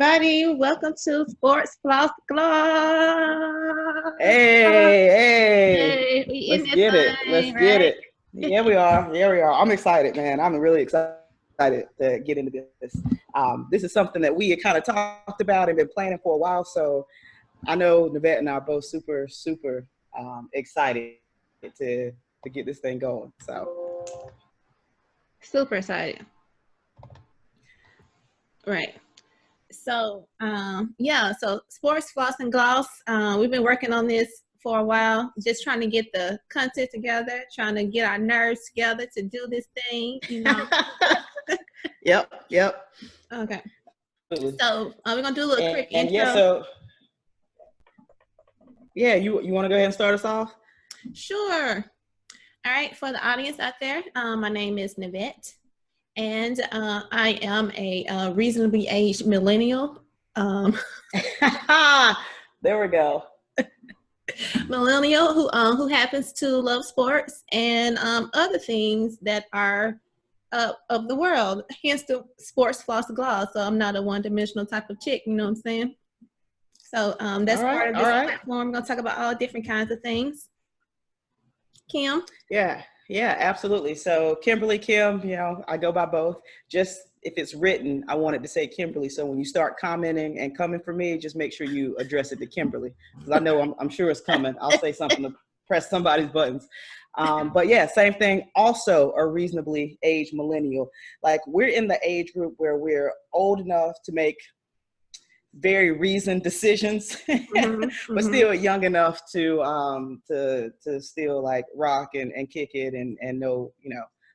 everybody. Welcome to Sports Floss Gloss. Hey, Hey, we in let's this get it. Let's thing, get right? it. Yeah, we are. Yeah, we are. I'm excited, man. I'm really excited to get into this. This is something that we had kind of talked about and been planning for a while. So I know Nevette and I are both super excited to get this thing going. So Super excited. Right. So Sports Floss and Gloss. We've been working on this for a while, just trying to get the content together, trying to get our nerves together to do this thing. Yep. Okay. Absolutely. So we're gonna do a little quick And yeah, intro. so yeah, you want to go ahead and start us off? Sure. All right. For the audience out there, my name is Nevette. And I am a reasonably aged millennial. There we go. Millennial who happens to love sports and other things that are of the world. Hence the sports floss gloss. So I'm not a one-dimensional type of chick. You know what I'm saying? So that's part of this platform. We're gonna talk about all different kinds of things. Kim? Yeah, absolutely. So Kimberly, Kim, I go by both. Just if it's written, I want it to say Kimberly. So when you start commenting and coming for me, just make sure you address it to Kimberly, because I know I'm sure it's coming. I'll say something to press somebody's buttons. But yeah, same thing. Also, a reasonably aged millennial. Like, we're in the age group where we're old enough to make very reasoned decisions, but still young enough to still like rock and kick it and know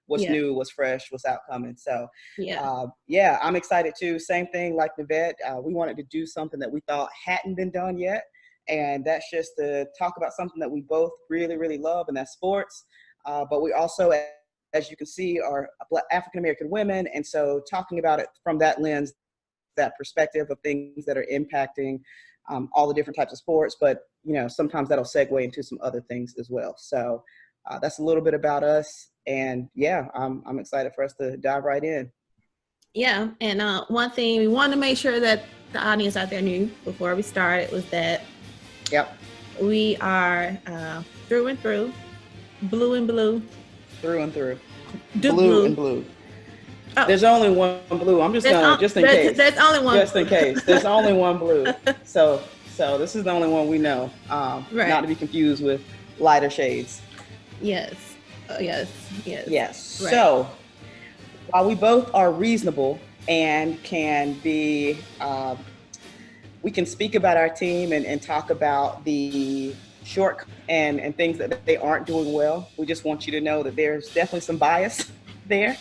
what's new, what's fresh, what's outcoming. So I'm excited too. Same thing like Nevette. We wanted to do something that we thought hadn't been done yet, and that's just to talk about something that we both really love, and that's sports. But we also, as you can see, are African American women, and so talking about it from that lens, that perspective of things that are impacting all the different types of sports, but sometimes that'll segue into some other things as well. So that's a little bit about us, and I'm excited for us to dive right in. Yeah, and one thing we wanted to make sure that the audience out there knew before we started was that we are through and through, blue and blue, through and through, blue and blue. Oh. There's only one blue. I'm just gonna just in case. There's only one. Just in case. There's only one blue. So this is the only one we know. Right. Not to be confused with lighter shades. Yes. Yes. Right. So while we both are reasonable and can be, we can speak about our team and talk about the short and things that they aren't doing well. We just want you to know that there's definitely some bias there,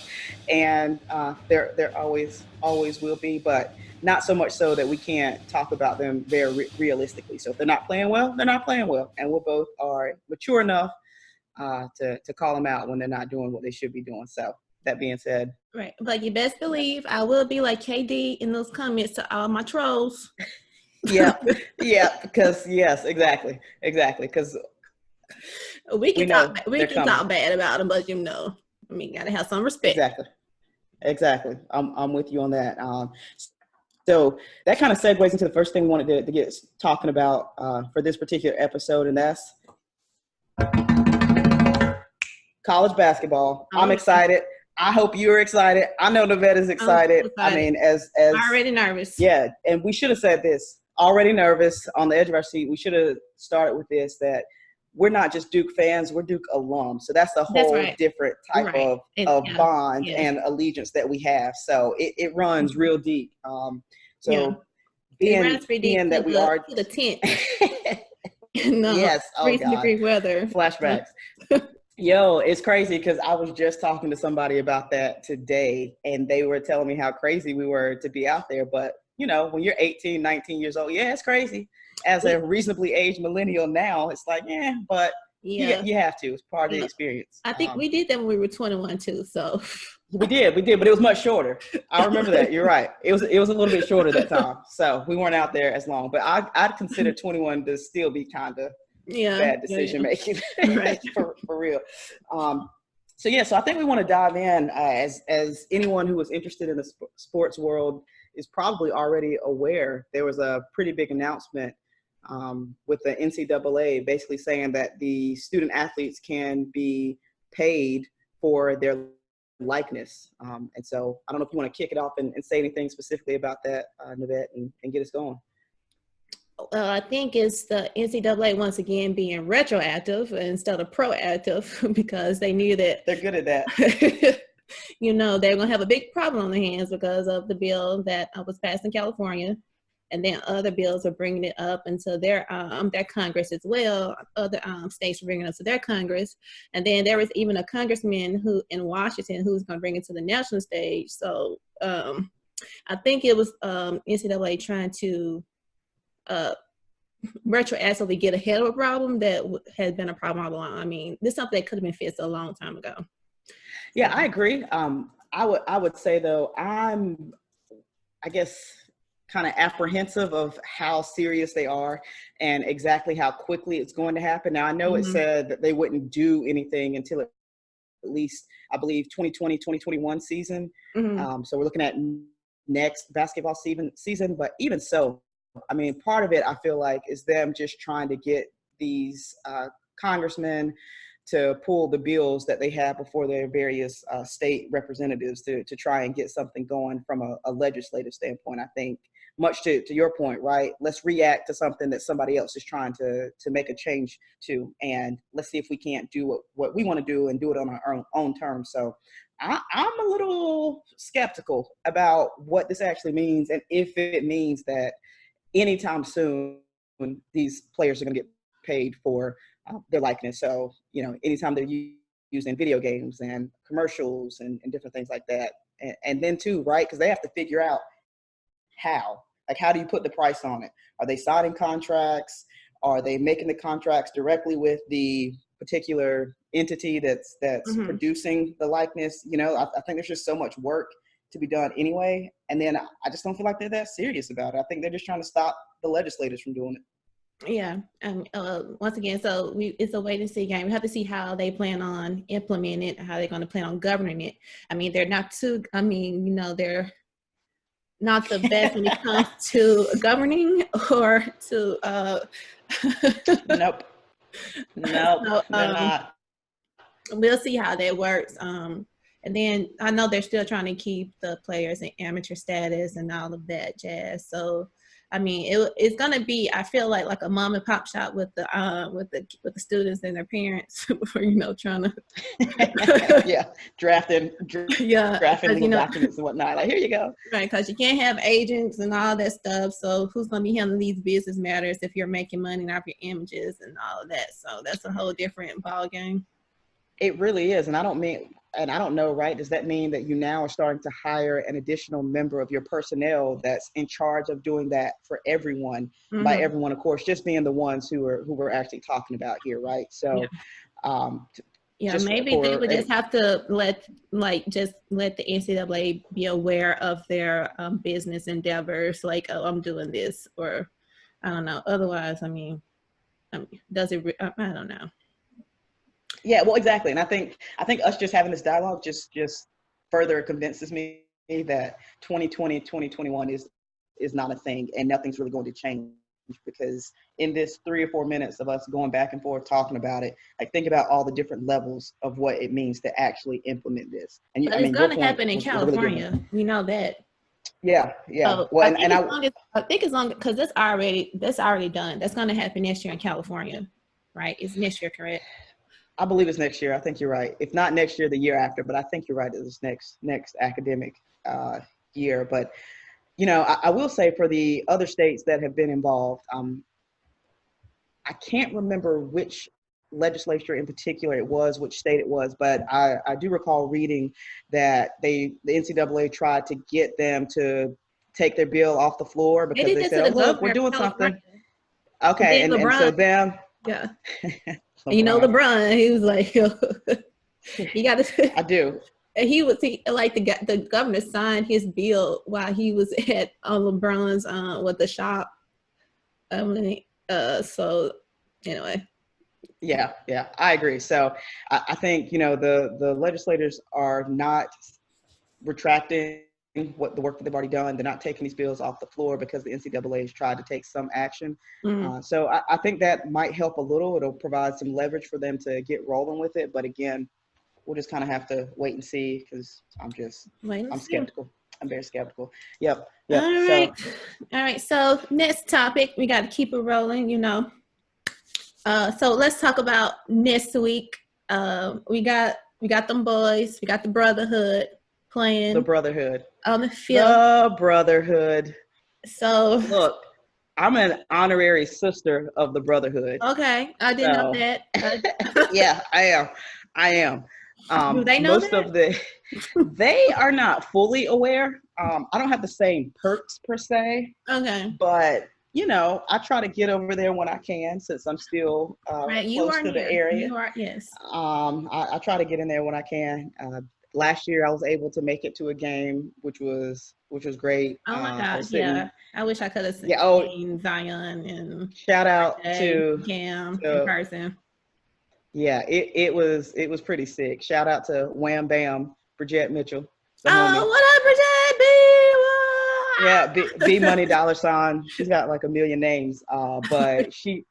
and there always will be, but not so much so that we can't talk about them very realistically. So if they're not playing well, they're not playing well, and we both are mature enough to call them out when they're not doing what they should be doing. So that being said, right, but you best believe I will be like KD in those comments to all my trolls. Because yes, exactly, because we can talk bad about them, but I mean, gotta have some respect. Exactly. I'm with you on that. So that kind of segues into the first thing we wanted to get talking about for this particular episode, and that's college basketball. I'm excited. I hope you're excited. I know Nevette is excited. I mean, as already nervous. Yeah, and we should have said this. Already nervous, on the edge of our seat. We should have started with this, that we're not just Duke fans, we're Duke alums. So that's a whole different type of bond and allegiance that we have. So it runs real deep. Being that we are to the tent. Yes. Oh, God. Degree weather. Flashbacks. Yo, it's crazy because I was just talking to somebody about that today, and they were telling me how crazy we were to be out there. But, when you're 18, 19 years old, it's crazy. As a reasonably aged millennial now, it's like, but you have to. It's part of the experience. I think we did that when we were 21 too. So we did, but it was much shorter. I remember that. You're right. It was a little bit shorter that time. So we weren't out there as long. But I'd consider 21 to still be kind of bad decision making, right? for real. So I think we want to dive in as anyone who is interested in the sports world is probably already aware. There was a pretty big announcement with the NCAA basically saying that the student athletes can be paid for their likeness. And so I don't know if you want to kick it off and say anything specifically about that, Nevette, and get us going. I think it's the NCAA once again being retroactive instead of proactive because they knew that they're good at that. You know, they're going to have a big problem on their hands because of the bill that was passed in California. And then other bills are bringing it up into their Congress as well. Other states are bringing it up to their Congress. And then there was even a congressman who in Washington who's going to bring it to the national stage. So I think it was NCAA trying to retroactively get ahead of a problem that had been a problem all along. I mean, this is something that could have been fixed a long time ago. Yeah, I agree. I would say though, I guess, kind of apprehensive of how serious they are and exactly how quickly it's going to happen. Now, I know it said that they wouldn't do anything until at least, I believe, 2020, 2021 season. So we're looking at next basketball season. But even so, I mean, part of it, I feel like, is them just trying to get these congressmen to pull the bills that they have before their various state representatives to try and get something going from a legislative standpoint. I think, much to your point, right? Let's react to something that somebody else is trying to make a change to, and let's see if we can't do what we want to do and do it on our own terms. So I'm a little skeptical about what this actually means, and if it means that anytime soon these players are going to get paid for their likeness. So, you know, anytime they're using video games and commercials and different things like that. And then too, right, because they have to figure out how do you put the price on it? Are they signing contracts? Are they making the contracts directly with the particular entity that's producing the likeness? You know, I think there's just so much work to be done anyway. And then I just don't feel like they're that serious about it. I think they're just trying to stop the legislators from doing it. Yeah. Once again, so it's a wait and see game. We have to see how they plan on implementing it, how they're going to plan on governing it. I mean, they're not they're not the best when it comes to governing or to Nope, so, they're not. We'll see how that works. And then I know they're still trying to keep the players in amateur status and all of that jazz. So I mean, it's gonna be, I feel like a mom and pop shop with the students and their parents, trying to drafting documents and whatnot. Like, here you go. Right, because you can't have agents and all that stuff. So who's gonna be handling these business matters if you're making money off your images and all of that? So that's a whole different ball game. It really is, and I don't know, right? Does that mean that you now are starting to hire an additional member of your personnel that's in charge of doing that for everyone? By everyone, of course, just being the ones who we're actually talking about here, right? So, maybe they would just have to let the NCAA be aware of their business endeavors, like, oh, I'm doing this, or I don't know. Otherwise, I mean, does it? I don't know. Yeah, well, exactly. And I think us just having this dialogue just further convinces me that 2020, 2021 is not a thing, and nothing's really going to change, because in this 3 or 4 minutes of us going back and forth talking about it, like, think about all the different levels of what it means to actually implement this. And it's going to happen in California. Really, we know that. Yeah. So well, I think as long because that's already done. That's going to happen next year in California, right? It's next year, correct? I believe it's next year. I think you're right. If not next year, the year after. But I think you're right. It's next academic year. But, I will say, for the other states that have been involved, I can't remember which legislature in particular it was, which state it was, but I do recall reading that the NCAA tried to get them to take their bill off the floor because they said, "Oh, look, we're doing something." Okay, and so them. Yeah. LeBron, he was like, you got to. I do. And the governor signed his bill while he was at LeBron's the shop. So anyway. Yeah, I agree. So I think the legislators are not retracting what the work that they've already done. They're not taking these bills off the floor because the NCAA has tried to take some action. So I think that might help a little. It'll provide some leverage for them to get rolling with it. But again, we'll just kind of have to wait and see because I'm skeptical. I'm very skeptical. Yep. All right. So next topic, we got to keep it rolling, you know. So let's talk about next week. We got them boys. We got the Brotherhood playing. The Brotherhood. On the field. The Brotherhood. So look, I'm an honorary sister of the Brotherhood. Okay, I didn't know that. Yeah, I am. Do they know most that? of they are not fully aware. I don't have the same perks per se. Okay. But you know, I try to get over there when I can since I'm still close to the area. You are, yes. I try to get in there when I can. Last year I was able to make it to a game, which was great. Oh my God, yeah. I wish I could have seen Zion and shout out to Cam in person. Yeah, it was pretty sick. Shout out to Wham Bam, Bridgette Mitchell. Oh, what up, Bridgette? Yeah, B Money $. She's got like a million names. But she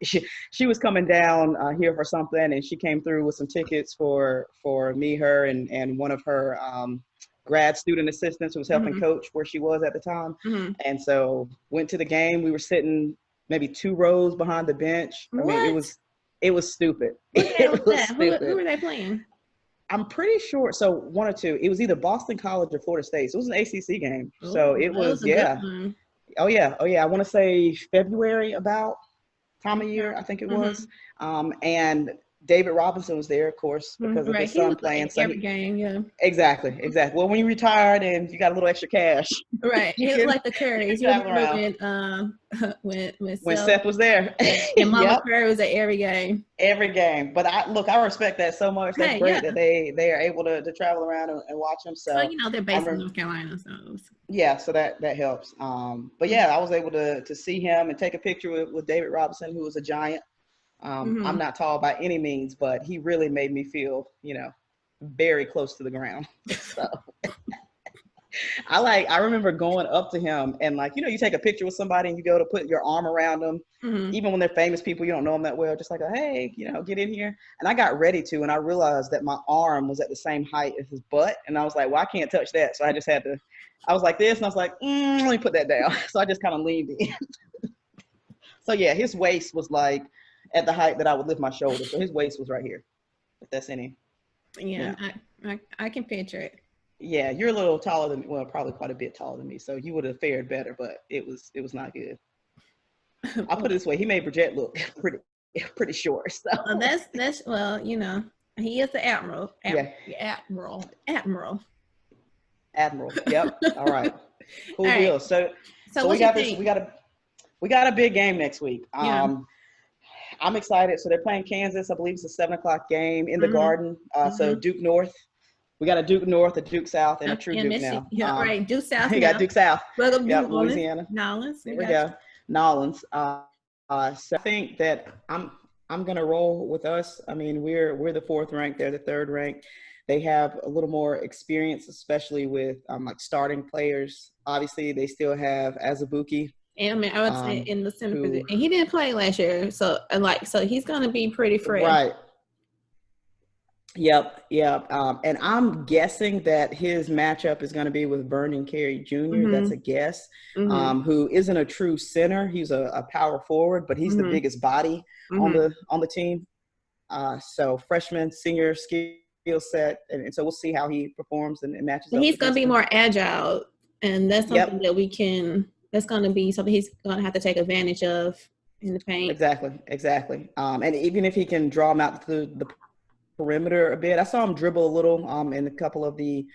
was coming down here for something, and she came through with some tickets for me, her, and one of her grad student assistants who was helping coach where she was at the time. And so went to the game. We were sitting maybe 2 rows behind the bench. I mean, it was stupid. Who were they playing? I'm pretty sure. So 1 or 2. It was either Boston College or Florida State. So it was an ACC game. So it was yeah. Oh yeah. I want to say February about time of year. I think it was. And David Robinson was there, of course, because of his son playing. So every game, yeah. Exactly. Well, when you retired and you got a little extra cash, right? It was like the Currys. You remember when Seth was there, and Mama Curry was at every game. Every game. But I respect that so much. That's great that they are able to travel around and watch them. So you know they're based in North Carolina, so yeah, so that helps. But yeah, I was able to see him and take a picture with David Robinson, who was a giant. I'm not tall by any means, but he really made me feel, very close to the ground. So I remember going up to him and you take a picture with somebody and you go to put your arm around them. Even when they're famous people, you don't know them that well, just like, hey, get in here. And I got ready to, and I realized that my arm was at the same height as his butt. And I was like, well, I can't touch that. So I just had to, I was like this, and I was like, let me put that down. So I just kind of leaned in. So yeah, his waist was like at the height that I would lift my shoulder. So his waist was right here, if that's any. Yeah. I can picture it. Yeah, you're a little taller than me. Well, probably quite a bit taller than me. So you would have fared better, but it was not good. I'll put it this way. He made Bridgette look pretty short. So that's well, he is the admiral. Admiral. Yep. All right. Cool deal. Right. So we got this. We got a big game next week. I'm excited. So they're playing Kansas. I believe it's a 7:00 game in the Garden. So Duke North. We got a Duke North, a Duke South, and a true Duke now. Yeah, right. Duke South. You got Duke South. Welcome to Louisiana. Nolans. There we go. Nolans. So I think that I'm gonna roll with us. I mean, we're the 4th ranked. They're the 3rd ranked. They have a little more experience, especially with starting players. Obviously, they still have Azubuike. And I would say in the center position, and he didn't play last year, so he's gonna be pretty fresh. Right. Yep. And I'm guessing that his matchup is going to be with Vernon Carey Jr. That's a guess. Who isn't a true center. He's a power forward, but he's the biggest body on the team. So freshman, senior skill set, and so we'll see how he performs and matches. And he's going to be more agile, and that's something that we can. That's going to be something he's going to have to take advantage of in the paint. Exactly. And even if he can draw him out to the perimeter a bit, I saw him dribble a little in a couple of the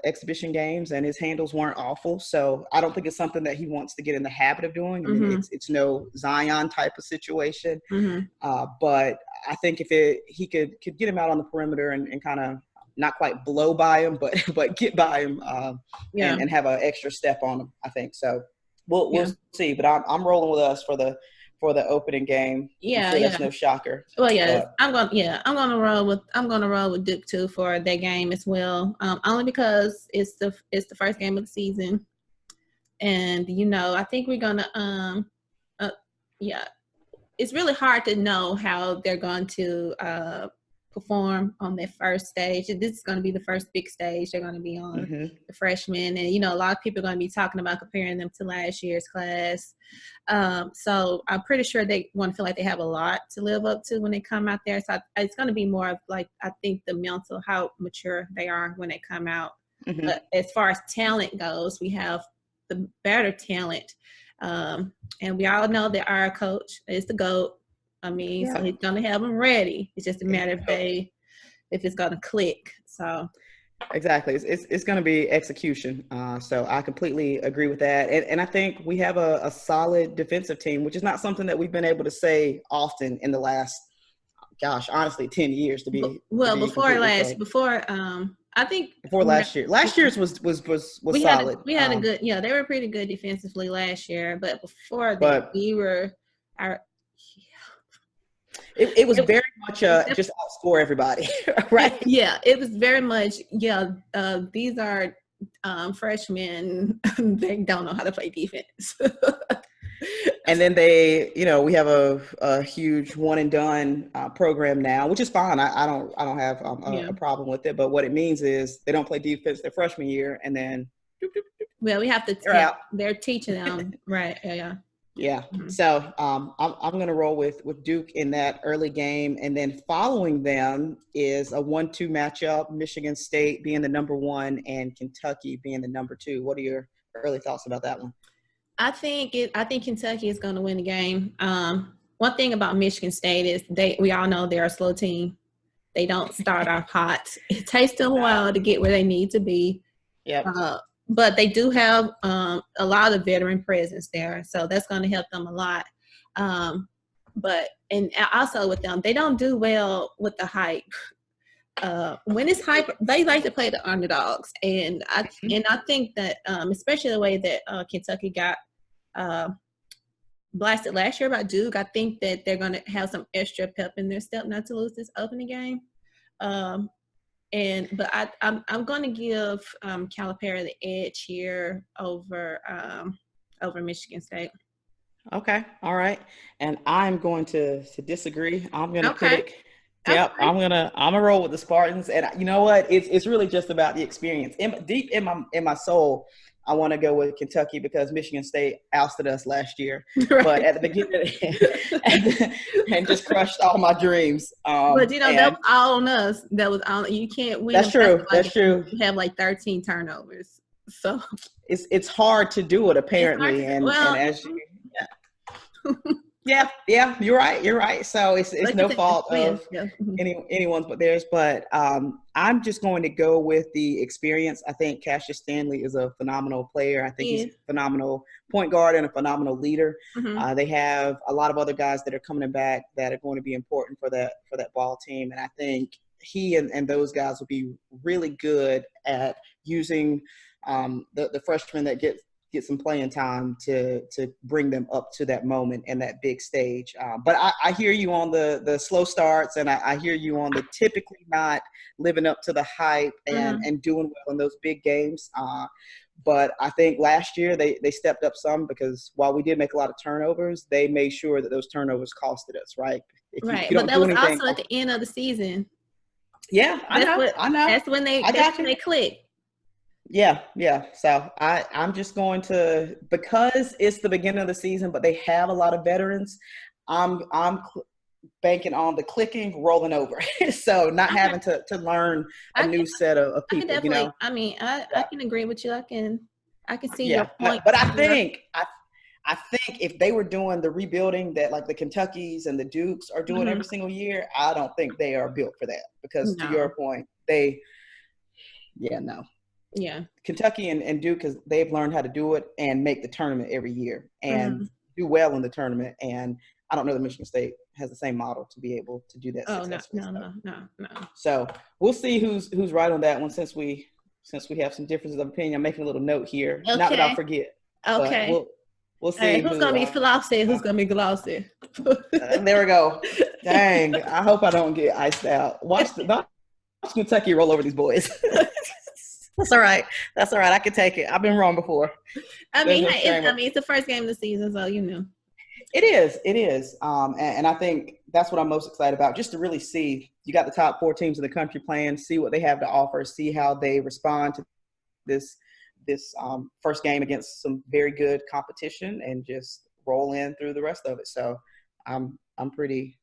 exhibition games, and his handles weren't awful. So I don't think it's something that he wants to get in the habit of doing. I mean, it's no Zion type of situation. But I think if he could get him out on the perimeter and kind of not quite blow by him, but get by him and have an extra step on him, I think. So we'll see. But I'm rolling with us for for the opening game. Yeah, I'm sure yeah. that's no shocker. Well, yeah, But I'm gonna roll with Duke too for that game as well. Only because it's the first game of the season, and I think we're gonna yeah, it's really hard to know how they're going to perform on their first stage. This is going to be the first big stage they're going to be on, the freshmen. And, a lot of people are going to be talking about comparing them to last year's class. So I'm pretty sure they want to feel like they have a lot to live up to when they come out there. So it's going to be more of like, I think the mental, how mature they are when they come out. But as far as talent goes, we have the better talent. And we all know that our coach is the GOAT. I mean, so he's going to have them ready. It's just a matter if it's going to click. So exactly, it's going to be execution. So I completely agree with that. And I think we have a solid defensive team, which is not something that we've been able to say often in the last, honestly, 10 years to be. I think before last year. Last year's was solid. We had a good, they were pretty good defensively last year, but before that, we were It was very much just outscore everybody, right? It was very much, these are freshmen. They don't know how to play defense. And then we have a huge one and done program now, which is fine. I don't have a problem with it. But what it means is they don't play defense their freshman year, and then well, we have to. They're teaching them, right? Yeah. Yeah. So I'm going to roll with Duke in that early game, and then following them is a 1-2 matchup: Michigan State being the number 1 and Kentucky being the number 2. What are your early thoughts about that one? I think Kentucky is going to win the game. One thing about Michigan State is we all know they're a slow team. They don't start off hot. It takes them a while to get where they need to be. Yeah. But they do have a lot of veteran presence there, so that's going to help them a lot. But also with them, they don't do well with the hype. When it's hype, they like to play the underdogs, and I think that especially the way that Kentucky got blasted last year by Duke, I think that they're going to have some extra pep in their step not to lose this opening game. But I'm going to give Calipari the edge here over Michigan State. Okay, all right, and I'm going to disagree. I'm going to pick. Yep, I'm gonna roll with the Spartans, and you know what? It's really just about the experience. Deep in my soul, I want to go with Kentucky because Michigan State ousted us last year, right. But at the beginning, and just crushed all my dreams. But that was all on us. That was all. You can't win. That's true. That's true. You have like 13 turnovers, so it's hard to do it apparently, and as you. Yeah. Yeah, you're right. So it's no fault of anyone's but theirs. But I'm just going to go with the experience. I think Cassius Stanley is a phenomenal player. I think he's a phenomenal point guard and a phenomenal leader. They have a lot of other guys that are coming back that are going to be important for that ball team. And I think he and those guys will be really good at using the freshmen that get some playing time to bring them up to that moment and that big stage. But I hear you on the slow starts, and I hear you on the typically not living up to the hype and doing well in those big games. But I think last year they stepped up some because while we did make a lot of turnovers, they made sure that those turnovers costed us, right? But that was also at the end of the season. Yeah, I know. That's when they click. Yeah. So I'm just going to, because it's the beginning of the season, but they have a lot of veterans. I'm banking on the clicking, rolling over. So not having to learn a new set of people. I can agree with you. I can see your point. But I think if they were doing the rebuilding that like the Kentuckys and the Dukes are doing every single year, I don't think they are built for that. Because to your point, Kentucky and Duke, because they've learned how to do it and make the tournament every year and do well in the tournament. And I don't know that Michigan State has the same model to be able to do that successfully. No. So we'll see who's right on that one since we have some differences of opinion. I'm making a little note here. Okay. Not that I'll forget. Okay. We'll Hey, see who's who. gonna be flossy? Who's gonna be glossy? There we go. Dang, I hope I don't get iced out. Watch Kentucky roll over these boys. That's all right. That's all right. I can take it. I've been wrong before. I There's mean, no hey, shame. it's the first game of the season, so you know. It is. It is. And I think that's what I'm most excited about, just to really see. You got the top 4 teams in the country playing, see what they have to offer, see how they respond to this first game against some very good competition, and just roll in through the rest of it. So I'm pretty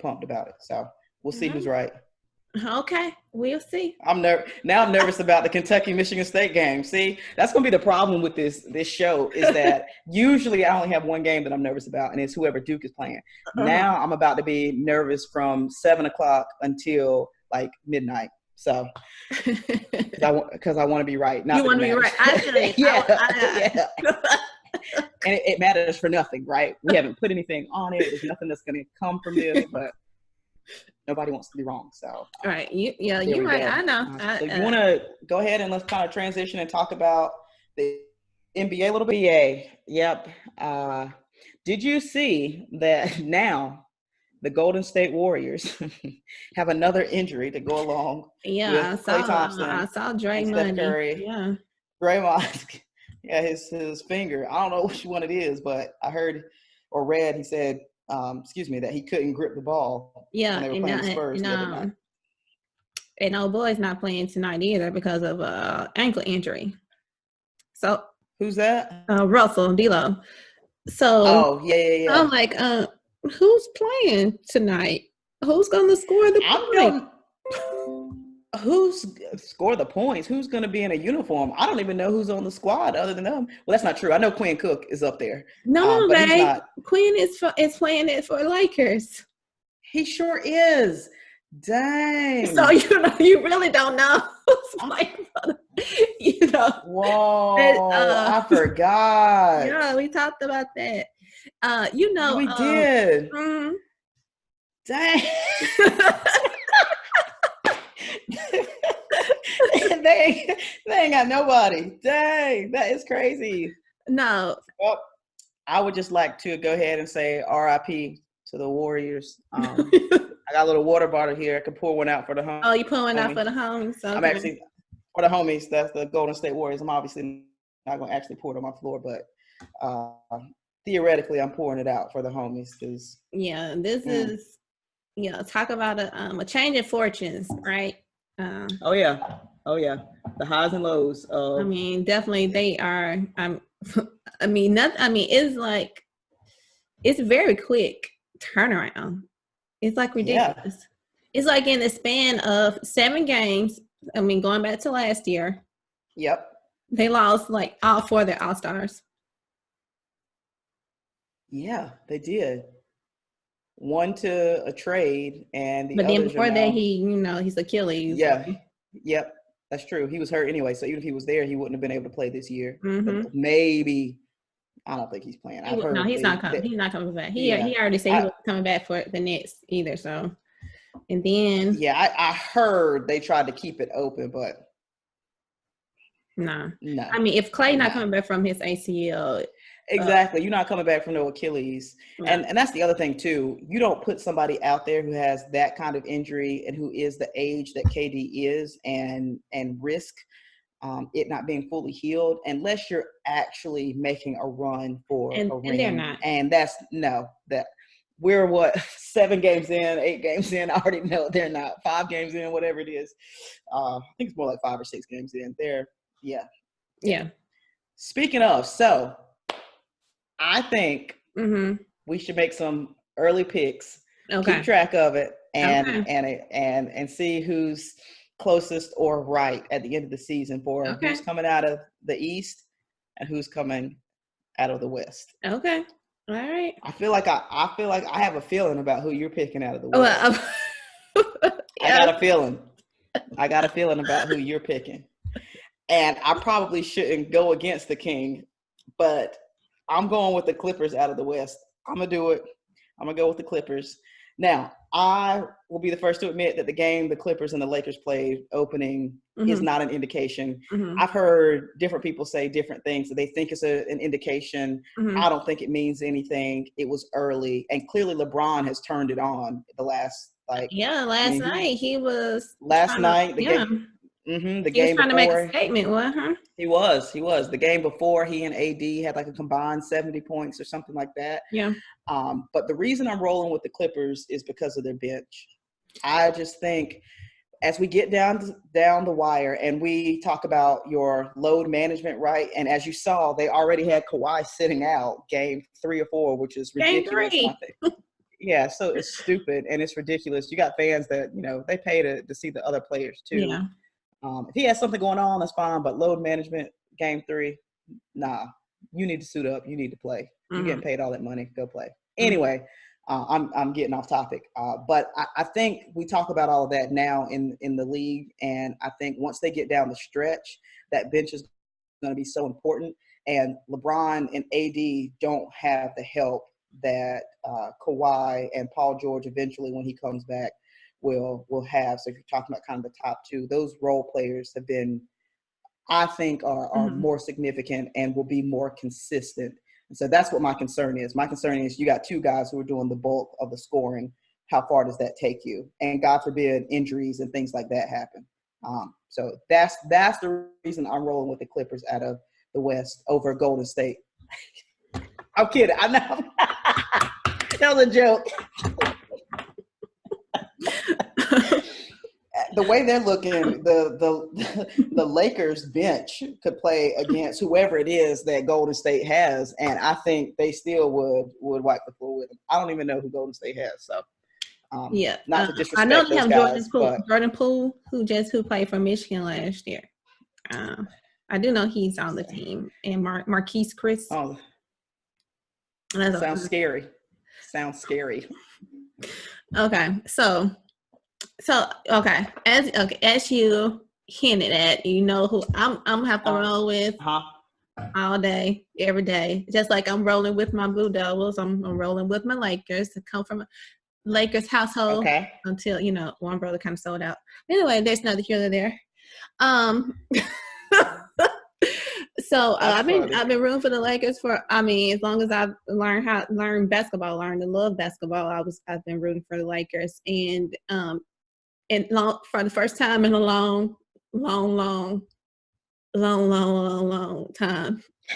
pumped about it. So we'll see who's right. Okay, we'll see. I'm nervous about the Kentucky-Michigan State game. See, that's going to be the problem with this show, is that usually I only have one game that I'm nervous about, and it's whoever Duke is playing. Now I'm about to be nervous from 7 o'clock until like midnight. So, because I want to be right. Not you want to be right. I feel it. Yeah. And it matters for nothing, right? We haven't put anything on it. There's nothing that's going to come from this, but nobody wants to be wrong. So, all right. You're right. I know. So you want to go ahead and let's kind of transition and talk about the NBA a little bit? Yep. Did you see that now the Golden State Warriors have another injury to go along with Klay Thompson? I saw Draymond. Steph Curry. Yeah. Draymond. Yeah, his finger. I don't know which one it is, but I heard or read he said, that he couldn't grip the ball. Yeah, when they were playing the Spurs the other night. And old boy's not playing tonight either because of ankle injury. So who's that? Russell D'Lo. So yeah. I'm like, who's playing tonight? Who's gonna score the point? Who's score the points? Who's going to be in a uniform? I don't even know who's on the squad other than them. Well, that's not true. I know Quinn Cook is up there. No, babe. Quinn is playing it for Lakers. He sure is. Dang. So you really don't know who's playing for them. Whoa, I forgot. Yeah, we talked about that. We did. Dang. they ain't got nobody. Dang, that is crazy. No. Well, I would just like to go ahead and say RIP to the Warriors. I got a little water bottle here. I can pour one out for the homies. Oh, you pouring out for the homies? Okay. I'm actually, for the homies, that's the Golden State Warriors. I'm obviously not going to actually pour it on my floor, but theoretically I'm pouring it out for the homies. Cause, this is, talk about a change in fortunes, right? Oh yeah. The highs and lows. I mean, definitely they are. It's like, it's very quick turnaround. It's like ridiculous. Yeah. It's like in the span of 7 games. I mean, going back to last year. Yep. They lost like all 4 of their All-Stars. Yeah, they did. One to a trade, and but then before that, he's Achilles. Yeah. Yep. That's true. He was hurt anyway, so even if he was there, he wouldn't have been able to play this year. Mm-hmm. Maybe. I don't think he's playing. No, he's not coming. He's not coming back. He already said he wasn't coming back for the Nets either. So, and then I heard they tried to keep it open, but no. I mean, if Klay not coming back from his ACL, exactly, you're not coming back from no Achilles, and that's the other thing too. You don't put somebody out there who has that kind of injury and who is the age that KD is, and risk it not being fully healed unless you're actually making a run for a ring. And they're not. And that we're 7 games in, 8 games in. I already know they're not. 5 games in, whatever it is. I think it's more like 5 or 6 games in. Yeah. Speaking of, so I think we should make some early picks. Okay. Keep track of it and see who's closest or right at the end of the season for who's coming out of the East and who's coming out of the West. Okay. All right. I feel like I have a feeling about who you're picking out of the West. I got a feeling about who you're picking. And I probably shouldn't go against the King, but I'm going with the Clippers out of the West. I'm going to do it. I'm going to go with the Clippers. Now, I will be the first to admit that the game the Clippers and the Lakers played opening is not an indication. I've heard different people say different things that they think is an indication. I don't think it means anything. It was early, and clearly LeBron has turned it on the last last night he was the he was game trying to make a before, statement, wasn't he was the game before, he and AD had like a combined 70 points or something like that. But the reason I'm rolling with the Clippers is because of their bench. I just think as we get down the wire and we talk about your load management, right? And as you saw, they already had Kawhi sitting out game 3 or 4, which is ridiculous. Yeah, so it's stupid and it's ridiculous. You got fans that, they pay to see the other players too. Yeah. If he has something going on, that's fine. But load management, game 3, nah. You need to suit up. You need to play. You're getting paid all that money. Go play. Anyway, I'm getting off topic. But I think we talk about all of that now in the league. And I think once they get down the stretch, that bench is going to be so important. And LeBron and AD don't have the help that Kawhi and Paul George eventually, when he comes back, will have. So if you're talking about kind of the top 2, those role players have been, I think, are more significant and will be more consistent. And so that's what my concern is. My concern is you got 2 guys who are doing the bulk of the scoring. How far does that take you? And God forbid injuries and things like that happen. So that's the reason I'm rolling with the Clippers out of the West over Golden State. I'm kidding. I know. That was a joke. The way they're looking, the Lakers bench could play against whoever it is that Golden State has, and I think they still would wipe the floor with them. I don't even know who Golden State has, so not to disrespect I know they have guys, Jordan Poole, who played for Michigan last year. I do know he's on the team, and Marquise Chris. Oh, sounds scary. Okay, so okay, as you hinted at, who I'm gonna have to roll with all day, every day. Just like I'm rolling with my Blue Devils, I'm rolling with my Lakers to come from a Lakers household until one brother kind of sold out. Anyway, there's neither here nor there. So I've been rooting for the Lakers for as long as I've learned to love basketball. I've been rooting for the Lakers, and for the first time in a long time,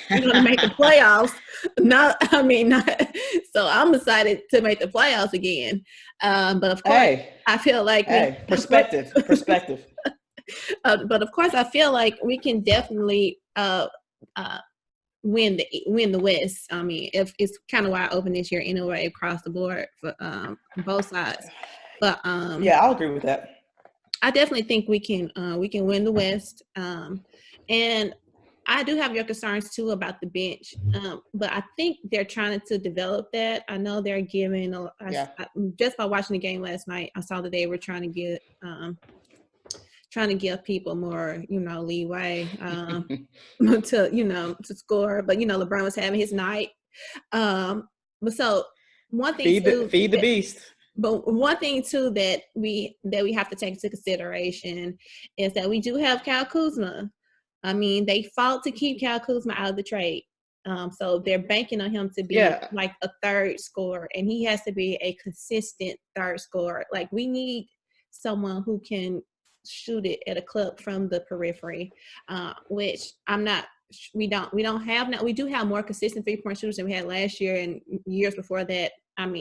we're going to make the playoffs. So I'm excited to make the playoffs again. But of course, I feel like perspective. But of course, I feel like we can definitely win the West. If it's kind of wide open this year anyway across the board for both sides. But I'll agree with that. I definitely think we can win the West. And I do have your concerns too about the bench. But I think they're trying to develop that. I know they're giving just by watching the game last night, I saw that they were trying to give people more, leeway to score. But LeBron was having his night. But so one thing feed the beast. But one thing too that we have to take into consideration is that we do have Kyle Kuzma. They fought to keep Kyle Kuzma out of the trade. So they're banking on him to be like a third scorer, and he has to be a consistent third scorer. Like, we need someone who can shoot it at a clip from the periphery, which we don't have now. We do have more consistent 3-point shooters than we had last year and years before that. I'm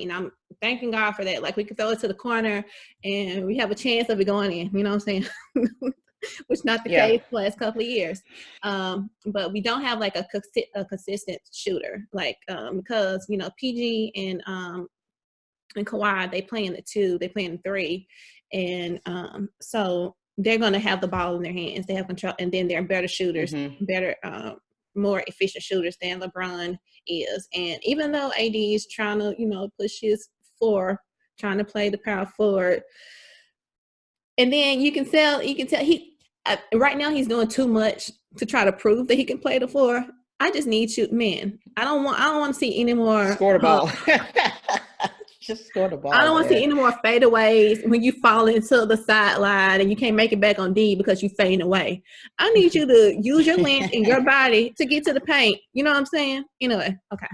thanking God for that. Like, we could throw it to the corner and we have a chance of it going in, you know what I'm saying? Which not the case the last couple of years. But we don't have like a consistent shooter, like because PG and Kawhi, they play in the 2, they play in the 3, and so they're going to have the ball in their hands. They have control, and then they're better shooters, more efficient shooters than LeBron is. And even though AD is trying to push his 4, trying to play the power forward, and then you can tell he right now he's doing too much to try to prove that he can play the 4. I just need you, man. I don't want to see any more score the ball. Just score the ball. I don't want to see man. any more fadeaways when you fall into the sideline and you can't make it back on D because you fade away. I need you to use your length and your body to get to the paint. You know what I'm saying? Anyway, okay.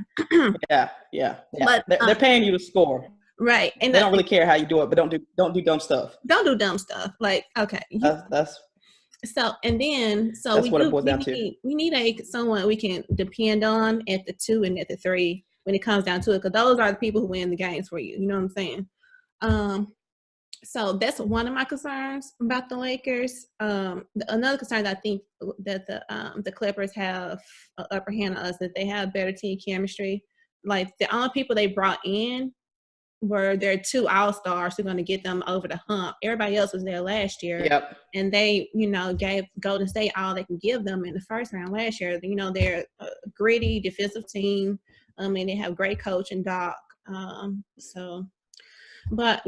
Yeah. But They're paying you to score. right, and They don't really care how you do it, but don't do dumb stuff. don't do dumb stuff. Like, okay, That's so and then so that's we what it do boils down to. we need someone we can depend on at the 2 and at the 3 when it comes down to it, because those are the people who win the games for you. You know what I'm saying? So that's one of my concerns about the Lakers. Another concern that I think that the Clippers have an upper hand on us, that they have better team chemistry. Like, the only people they brought in were their 2 all-stars who are going to get them over the hump. Everybody else was there last year. Yep. And they, gave Golden State all they can give them in the first round last year. They're a gritty defensive team. And they have great coach and Doc. But,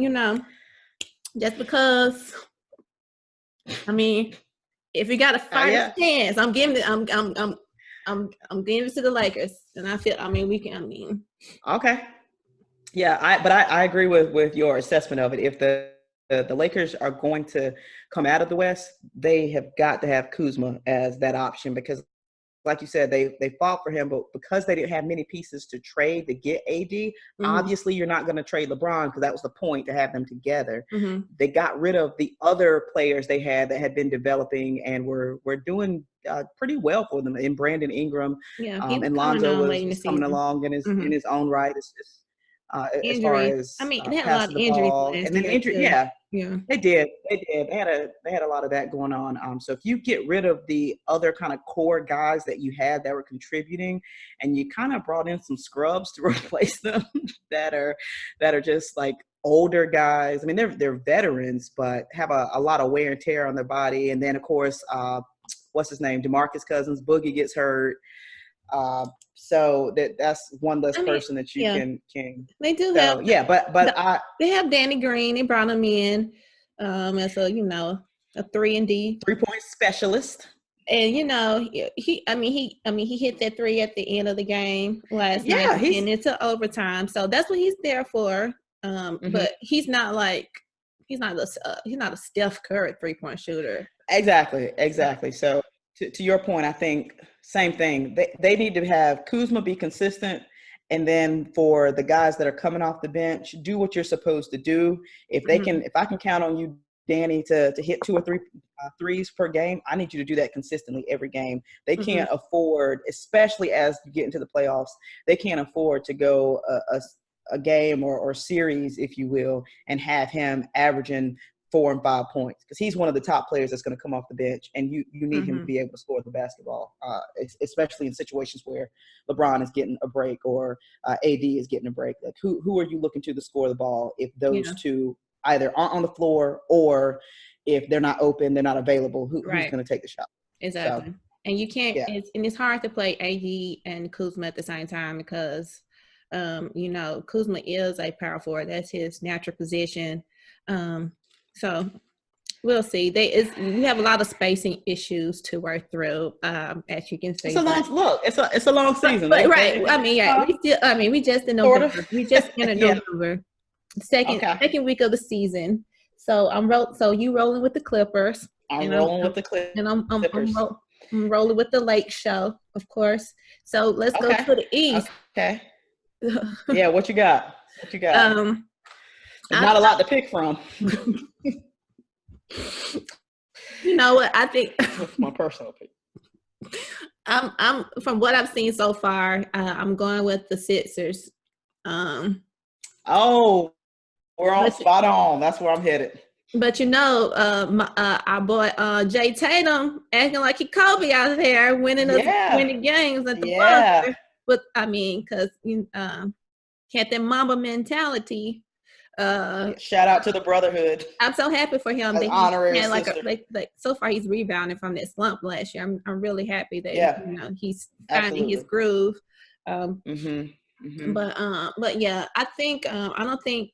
just because, if you got a fighter's chance, I'm giving it. I'm giving it to the Lakers, and I feel. We can. Okay. Yeah, I agree with your assessment of it. If the Lakers are going to come out of the West, they have got to have Kuzma as that option, because, like you said, they fought for him, but because they didn't have many pieces to trade to get AD, obviously you're not going to trade LeBron, because that was the point, to have them together. They got rid of the other players they had that had been developing and were doing pretty well for them. In Brandon Ingram, and Lonzo was coming along in his own right. As far as they had a lot passing of the injuries ball, last and then year, injury, too. They did. They had a lot of that going on. So if you get rid of the other kind of core guys that you had that were contributing, and you kind of brought in some scrubs to replace them that are just like older guys. They're veterans, but have a lot of wear and tear on their body. And then, of course, what's his name? DeMarcus Cousins. Boogie gets hurt. So that's one less person that you can. They do have. Yeah, but they have Danny Green. They brought him in as a 3-and-D 3-point specialist. And he hit that 3 at the end of the game last night and into overtime. So that's what he's there for. But he's not a Steph Curry 3-point shooter. Exactly. So to your point, I think same thing. They need to have Kuzma be consistent, and then for the guys that are coming off the bench, do what you're supposed to do. If I can count on you, Danny, to hit 2 or 3 threes per game, I need you to do that consistently every game. They can't afford, especially as you get into the playoffs, they can't afford to go a game or series, if you will, and have him averaging 4 and 5 points, because he's one of the top players that's going to come off the bench, and you need him to be able to score the basketball, especially in situations where LeBron is getting a break or AD is getting a break. Like, who are you looking to score the ball if those two either aren't on the floor, or if they're not open, they're not available, who's going to take the shot? Exactly. So, and you can't, it's hard to play AD and Kuzma at the same time, because Kuzma is a power forward. That's his natural position. So we'll see. We have a lot of spacing issues to work through, as you can see. It's a long season. But right. We just in November. We just in November. Second week of the season. So So you rolling with the Clippers. I'm rolling with the Clippers. And I'm rolling with the Lake Show, of course. So let's go to the East. Okay. Yeah, what you got? There's not a lot to pick from. You know what? I think that's my personal pick. I'm from what I've seen so far, I'm going with the Sixers. We're on spot on. That's where I'm headed. But our boy Jay Tatum acting like he Kobe out there winning games at the buzzer. But because had that Mamba mentality. Shout out to the brotherhood. I'm so happy for him. That so far he's rebounding from that slump last year. I'm really happy that he's finding his groove. But yeah, I think I don't think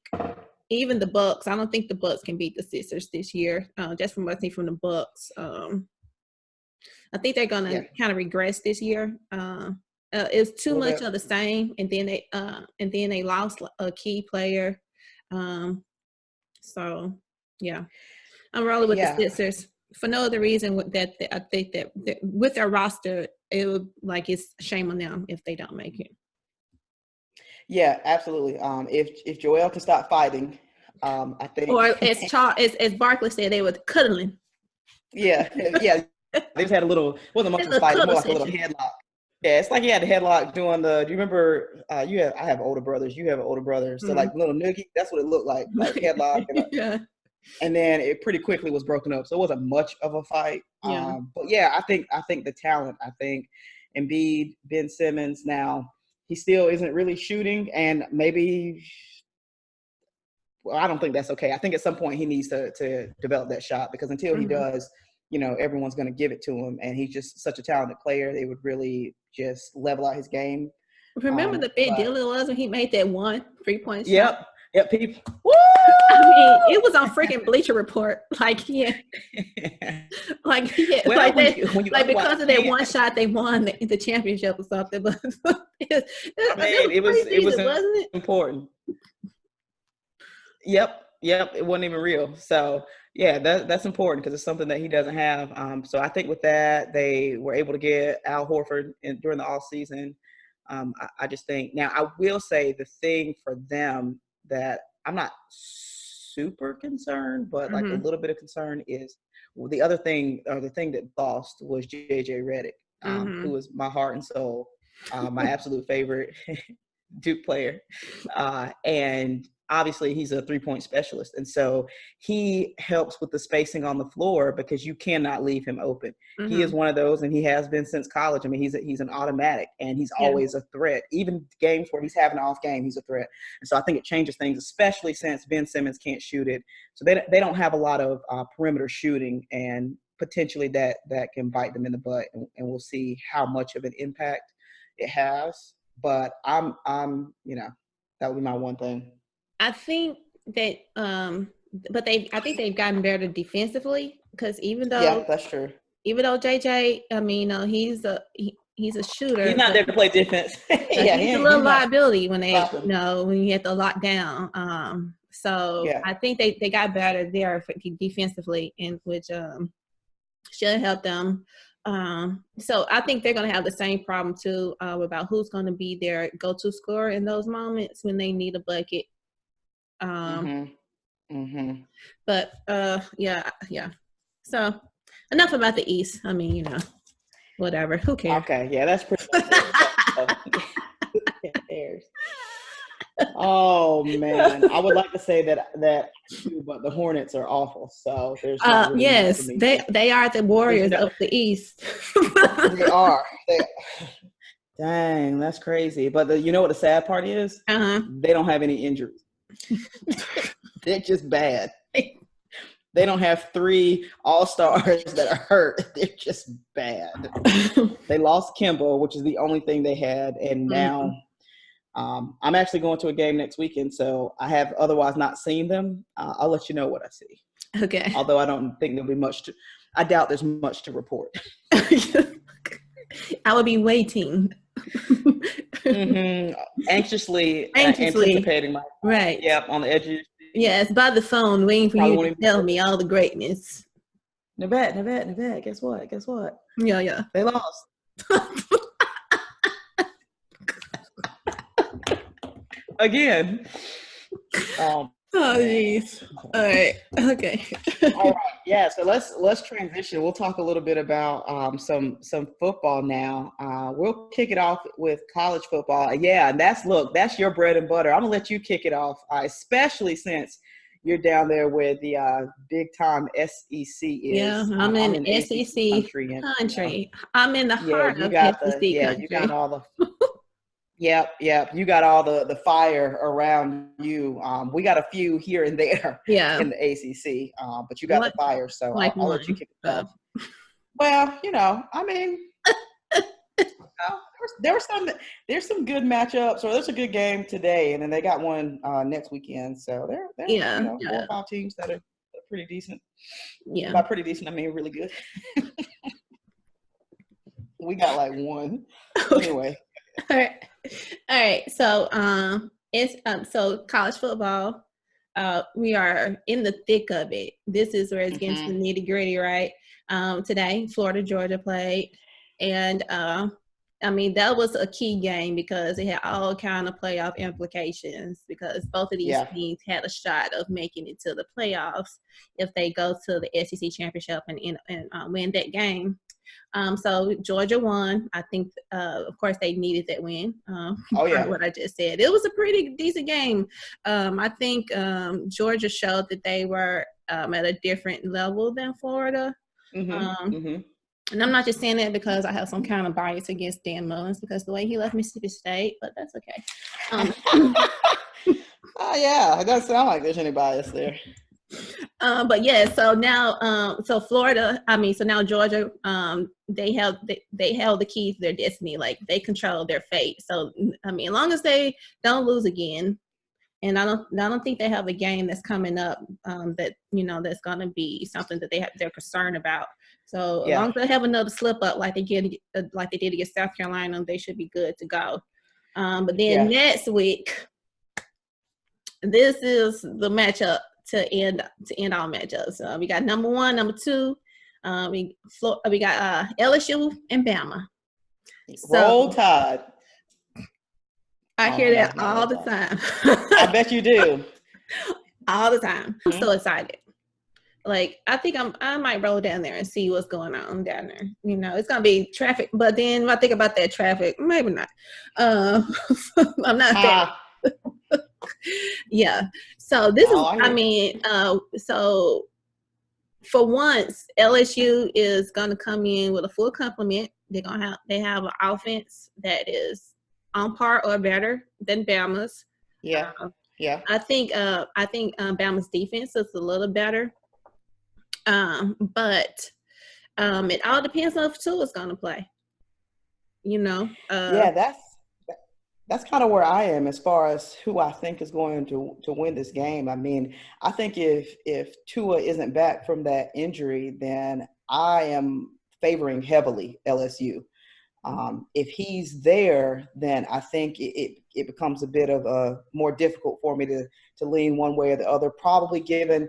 even the Bucks. I don't think the Bucks can beat the Sixers this year. Just from what I think from the Bucks, I think they're gonna kind of regress this year. it's too Well, much of the same, and then they lost a key player. So yeah, I'm rolling with the yeah, Sixers for no other reason that I think that with their roster, it would like it's shame on them if they don't make it. yeah, absolutely. If Joel can stop fighting, I think. Or as Barkley said, they were cuddling. Yeah, yeah. They just had a little, wasn't much of a fight. It's more like a little headlock. Yeah, it's like he had the headlock doing the. Do you remember? I have older brothers. You have an older brother. So like little noogie, that's what it looked like headlock. Yeah. And then it pretty quickly was broken up. So it wasn't much of a fight. Yeah. But yeah, I think the talent. I think Embiid, Ben Simmons. Now he still isn't really shooting, and maybe. Well, I don't think that's okay. I think at some point he needs to develop that shot, because until he does, everyone's going to give it to him, and he's just such a talented player. They would really just level out his game. Remember the big deal it was when he made that 1 3-point shot? Yep. People. Woo! I mean, it was on freaking Bleacher Report. Like, yeah. Like, yeah. Well, like, because of that one shot, they won the championship or something. But it was important. Yep. It wasn't even real. So yeah, that's important because it's something that he doesn't have. So I think with that, they were able to get Al Horford during the off season. I just think now I will say the thing for them that I'm not super concerned, but like a little bit of concern is the other thing, or the thing that lost was JJ Redick, who was my heart and soul, my absolute favorite Duke player. And obviously he's a 3-point specialist. And so he helps with the spacing on the floor because you cannot leave him open. He is one of those, and he has been since college. I mean, he's an automatic, and he's always a threat. Even games where he's having an off game, he's a threat. And so I think it changes things, especially since Ben Simmons can't shoot it. So they don't have a lot of perimeter shooting, and potentially that can bite them in the butt. And we'll see how much of an impact it has. But I'm that would be my one thing. I think that but I think they've gotten better defensively, because even though that's true. Even though JJ, I mean, he's a shooter. He's not there to play defense. He's a little liability when when you have to lock down. So I think they got better there defensively, and which should help them. So I think they're going to have the same problem too, about who's going to be their go-to scorer in those moments when they need a bucket. But yeah. So enough about the East. I mean, whatever. Who cares? Okay, yeah, that's pretty. Who cares? Oh man, I would like to say that too, but the Hornets are awful. So there's really yes, they are the Warriors of the East. They are. Dang, that's crazy. But you know what the sad part is? They don't have any injuries. They're just bad. They don't have 3 all-stars that are hurt. They're just bad. They lost Kimba, which is the only thing they had, and now I'm actually going to a game next weekend, so I have otherwise not seen them. I'll let you know what I see. Okay. Although I don't think there'll be much I doubt there's much to report. I will be waiting. Anxiously anticipating my right. Yep, on the edge of your seat. Yes, by the phone, waiting for you to tell me all the greatness. Nevette, guess what? Yeah. They lost. Again. Oh jeez. All right. Okay. All right. Yeah. So let's transition. We'll talk a little bit about some football now. We'll kick it off with college football. Yeah, and that's your bread and butter. I'm gonna let you kick it off, especially since you're down there where the big time SEC is. Yeah, I'm in SEC country. I'm in the heart of SEC country. You got all the. Yep. You got all the fire around you. We got a few here and there in the ACC, but you got the fire, so I'll let you kick it off. Well, I mean, there's some good matchups, or there's a good game today, and then they got one next weekend. So they're 4 or 5 teams that are pretty decent. Yeah, by pretty decent, I mean really good. We got like one. Anyway. All right. All right. So it's so college football. We are in the thick of it. This is where it's getting to the nitty gritty, right? Today, Florida Georgia played, and I mean that was a key game because it had all kind of playoff implications because both of these teams had a shot of making it to the playoffs if they go to the SEC championship and win that game. So Georgia won. I think, of course, they needed that win. What I just said. It was a pretty decent game. I think Georgia showed that they were at a different level than Florida. And I'm not just saying that because I have some kind of bias against Dan Mullins because the way he left Mississippi State, but that's okay. Oh yeah, it doesn't sound like there's any bias there. But yeah, so now, so Florida, so now Georgia, they held the key to their destiny. Like they control their fate. So, I mean, as long as they don't lose again, and I don't think they have a game that's coming up, that, that's going to be something that they're concerned about. So as long as they have another slip up, like they did against South Carolina, they should be good to go. But then next week, this is the matchup to end all matchups. We got number 1, number 2. We got LSU and Bama. Roll Tide. I hear that all the time. I bet you do. All the time. I'm so excited. Like, I think I might roll down there and see what's going on down there. It's gonna be traffic, but then when I think about that traffic, maybe not. I'm not that. Yeah. So this is, so for once, LSU is going to come in with a full complement. They have an offense that is on par or better than Bama's. Yeah. I think Bama's defense is a little better. But it all depends on if Tua is going to play. That's kind of where I am as far as who I think is going to win this game. I mean, I think if Tua isn't back from that injury, then I am favoring heavily LSU. If he's there, then I think it becomes a bit of a more difficult for me to lean one way or the other, probably given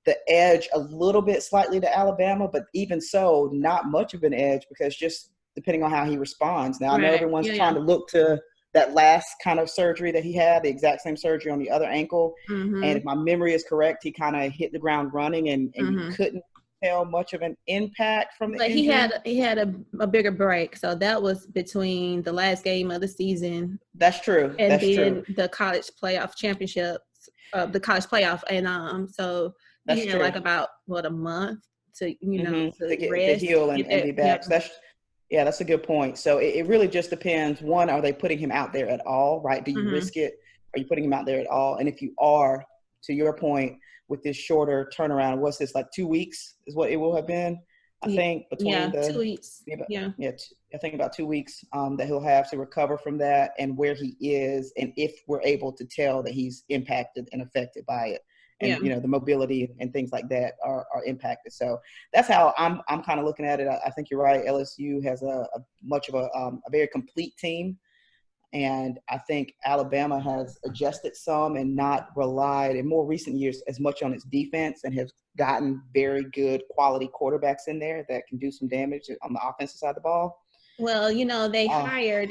the edge a little bit slightly to Alabama, but even so, not much of an edge because just depending on how he responds. Now, I know everyone's trying to look to that last kind of surgery that he had, the exact same surgery on the other ankle. And if my memory is correct, he kind of hit the ground running and you couldn't tell much of an impact from the injury. He had a bigger break. So that was between the last game of the season. That's true. And then the college playoff championships, the college playoff. And so he had like about, a month to, to rest, to heal and be back. So that's a good point. So it really just depends. One, are they putting him out there at all, right? Do you risk it? Are you putting him out there at all? And if you are, to your point, with this shorter turnaround, what's this, like 2 weeks is what it will have been, I think, between 2 weeks. I think about 2 weeks that he'll have to recover from that and where he is and if we're able to tell that he's impacted and affected by it. And, the mobility and things like that are impacted. So that's how I'm kind of looking at it. I think you're right. LSU has a much of a very complete team. And I think Alabama has adjusted some and not relied in more recent years as much on its defense and has gotten very good quality quarterbacks in there that can do some damage on the offensive side of the ball. Well, they hired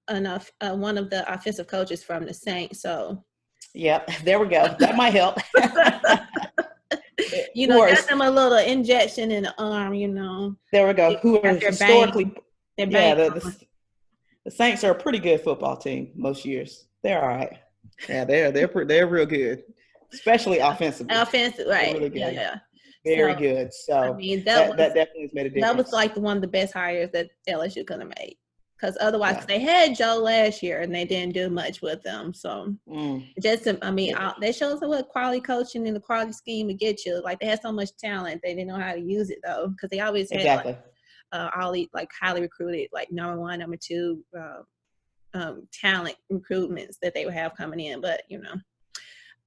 one of the offensive coaches from the Saints. So yep, there we go. That might help. Got them a little injection in the arm, There we go. Who are historically, the Saints are a pretty good football team most years. They're all right. Yeah, they're real good, especially offensively. Offensive, right? Really good. Yeah. Very good. So I mean, that definitely has made a difference. That was like one of the best hires that LSU could have made. Because otherwise, they had Joe last year and they didn't do much with them. So that shows what quality coaching and the quality scheme to get you. Like, they had so much talent, they didn't know how to use it though. Because they always had all these highly recruited, like number 1, number 2 talent recruitments that they would have coming in. But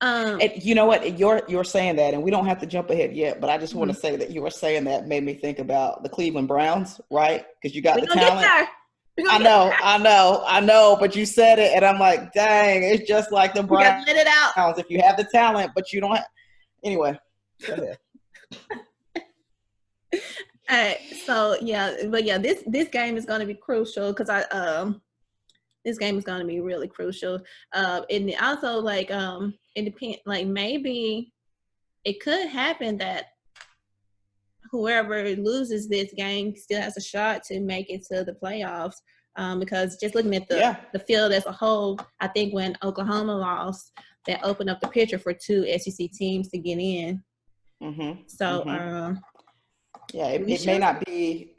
and you know what, you're saying that, and we don't have to jump ahead yet, but I just want to say that you were saying that made me think about the Cleveland Browns, right? Because you got the talent. I know, but you said it, and I'm like, dang, it's just like the You got to let it out. Browns. If you have the talent, but you don't have. Anyway, go ahead. All right, so this game is going to be crucial because this game is going to be really crucial. And also it depends. Like maybe it could happen that whoever loses this game still has a shot to make it to the playoffs. Because just looking at the field as a whole, I think when Oklahoma lost, that opened up the picture for 2 SEC teams to get in. Mm-hmm. So, it may not be.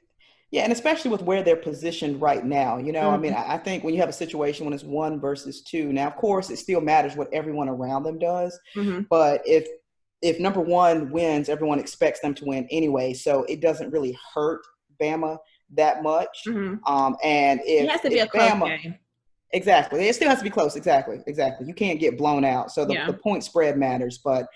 Yeah, and especially with where they're positioned right now, I mean, I think when you have a situation when it's 1 versus 2, now, of course, it still matters what everyone around them does. But if number 1 wins, everyone expects them to win anyway. So it doesn't really hurt Bama that much. And if it has to be a close game. Exactly. It still has to be close. Exactly. You can't get blown out. So the point spread matters, but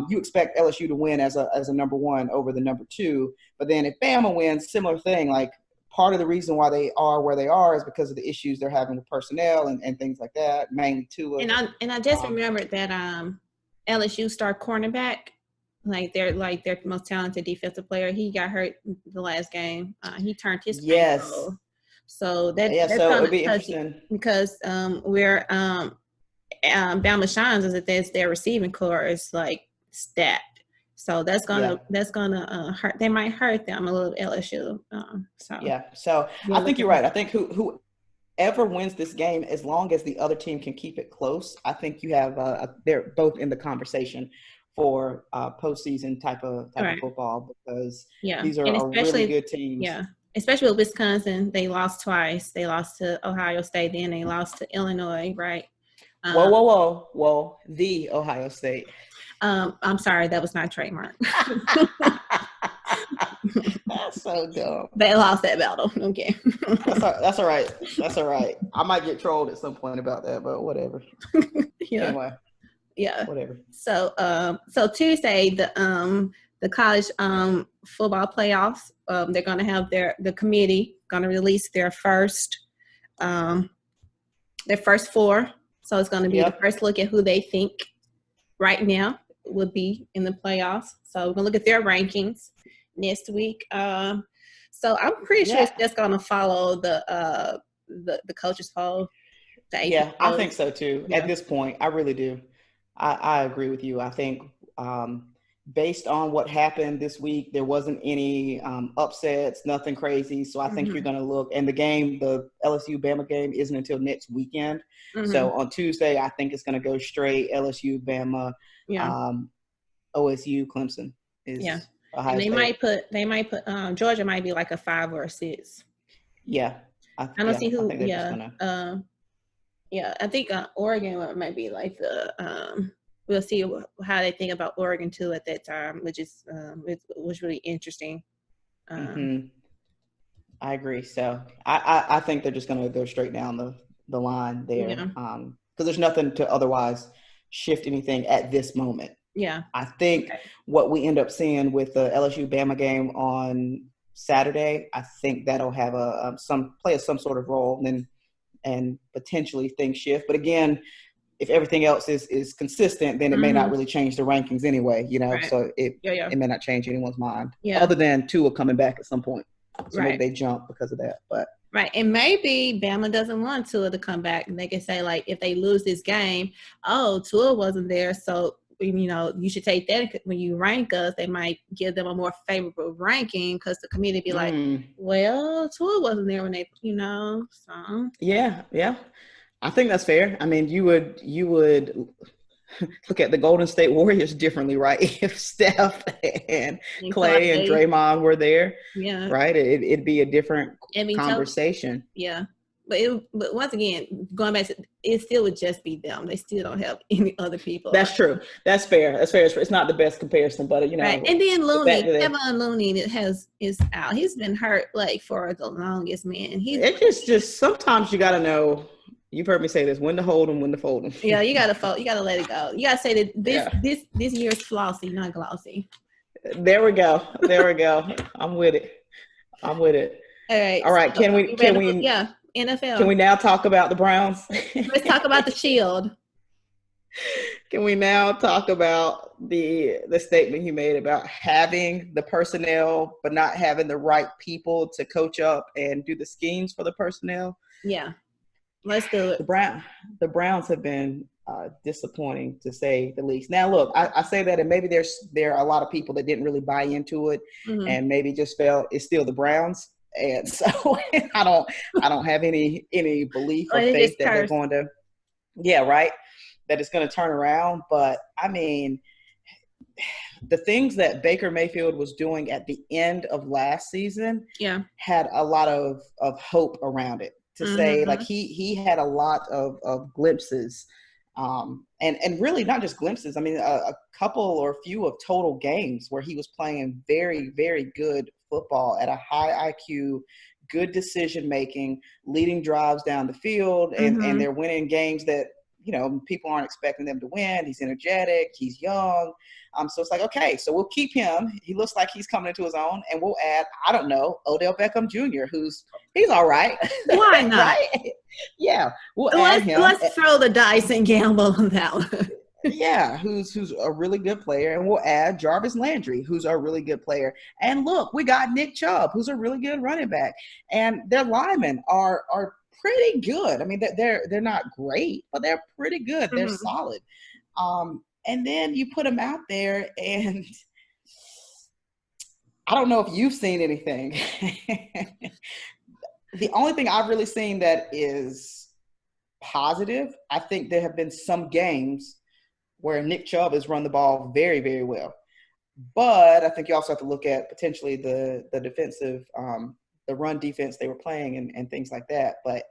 you expect LSU to win as a number 1 over the number 2. But then if Bama wins, similar thing, like part of the reason why they are where they are is because of the issues they're having with personnel and things like that, mainly Tua. And I just remembered that LSU star cornerback, their most talented defensive player, he got hurt the last game. He turned his ankle. So that's so it'd be interesting because where Bama shines is that their receiving core is stacked. So that's gonna hurt. They might hurt them a little, LSU. So I think you're right. I think whoever wins this game, as long as the other team can keep it close, I think you have they're both in the conversation for postseason type of football, because these are really good teams. Yeah. Especially with Wisconsin, they lost twice. They lost to Ohio State, then they lost to Illinois, right? Whoa. The Ohio State. I'm sorry, that was not trademark. That's so dumb. They lost that battle. Okay. That's all right. I might get trolled at some point about that, but whatever. Anyway. Yeah. Whatever. So Tuesday, the college football playoffs, they're going to have the committee going to release their first 4. So it's going to be the first look at who they think right now would be in the playoffs. So we're going to look at their rankings next week. So I'm pretty sure it's just going to follow the coaches poll. I think so too. Yeah. At this point, I really do. I agree with you. I think based on what happened this week, there wasn't any upsets, nothing crazy. So I think you're going to look, and the LSU-Bama game isn't until next weekend. So on Tuesday, I think it's going to go straight LSU-Bama, OSU, Clemson. And they might put Georgia might be like a 5 or a 6. Yeah. I don't see who. I think Oregon might be like the. We'll see how they think about Oregon too at that time, which is it was really interesting. I agree. So I think they're just going to go straight down the line there, because there's nothing to otherwise shift anything at this moment. Yeah, I think what we end up seeing with the LSU-Bama game on Saturday, I think that'll have play some sort of role, and potentially things shift. But again, if everything else is consistent, then it may not really change the rankings anyway, so it may not change anyone's mind, other than Tua coming back at some point. So maybe they jump because of that. But and maybe Bama doesn't want Tua to come back, and they can say, if they lose this game, Tua wasn't there, so you should take that when you rank us. They might give them a more favorable ranking because the community be like, well, Tua wasn't there when they, so. Yeah. I think that's fair. I mean, you would look at the Golden State Warriors differently, right? If Steph and Clay and Draymond were there, right? It'd be a different conversation. But once again, going back to it, still would just be them. They still don't have any other people. That's true. That's fair. It's not the best comparison, but Right. And then Looney, Kevin Looney is out. He's been hurt for the longest, man. It's just sometimes you got to know. You've heard me say this: when to hold them, when to fold them. Yeah, you gotta fold. You gotta let it go. You gotta say that this year's flossy, not glossy. There we go. I'm with it. All right. All right. So are you ready? Yeah. Can NFL. we now talk about the Browns? Let's talk about the Shield. Can we now talk about the statement he made about having the personnel but not having the right people to coach up and do the schemes for the personnel? Yeah. Let's do it. The Browns have been disappointing, to say the least. Now, look, I say that, and maybe there are a lot of people that didn't really buy into it, and maybe just felt it's still the Browns, and so I don't have any belief or faith that they're going to, that it's going to turn around. But I mean, the things that Baker Mayfield was doing at the end of last season, had a lot of hope around it. To say, like, he had a lot of glimpses, and really not just glimpses. I mean, a couple or few of total games where he was playing very, very good football at a high IQ, good decision making, leading drives down the field, and they're winning games that, you know, people aren't expecting them to win. He's energetic. He's young. So it's like, okay, so we'll keep him. He looks like he's coming into his own, and we'll add, I don't know, Odell Beckham Jr., he's all right. Why not? Right? Yeah, we'll add him. Let's throw the dice and gamble on that one. Yeah, who's a really good player, and we'll add Jarvis Landry, who's a really good player. And look, we got Nick Chubb, who's a really good running back, and their linemen are pretty good. I mean, they're not great, but they're pretty good. They're solid. And then you put them out there, and I don't know if you've seen anything. The only thing I've really seen that is positive, I think there have been some games where Nick Chubb has run the ball very, very well. But I think you also have to look at potentially the defensive, the run defense they were playing and things like that. But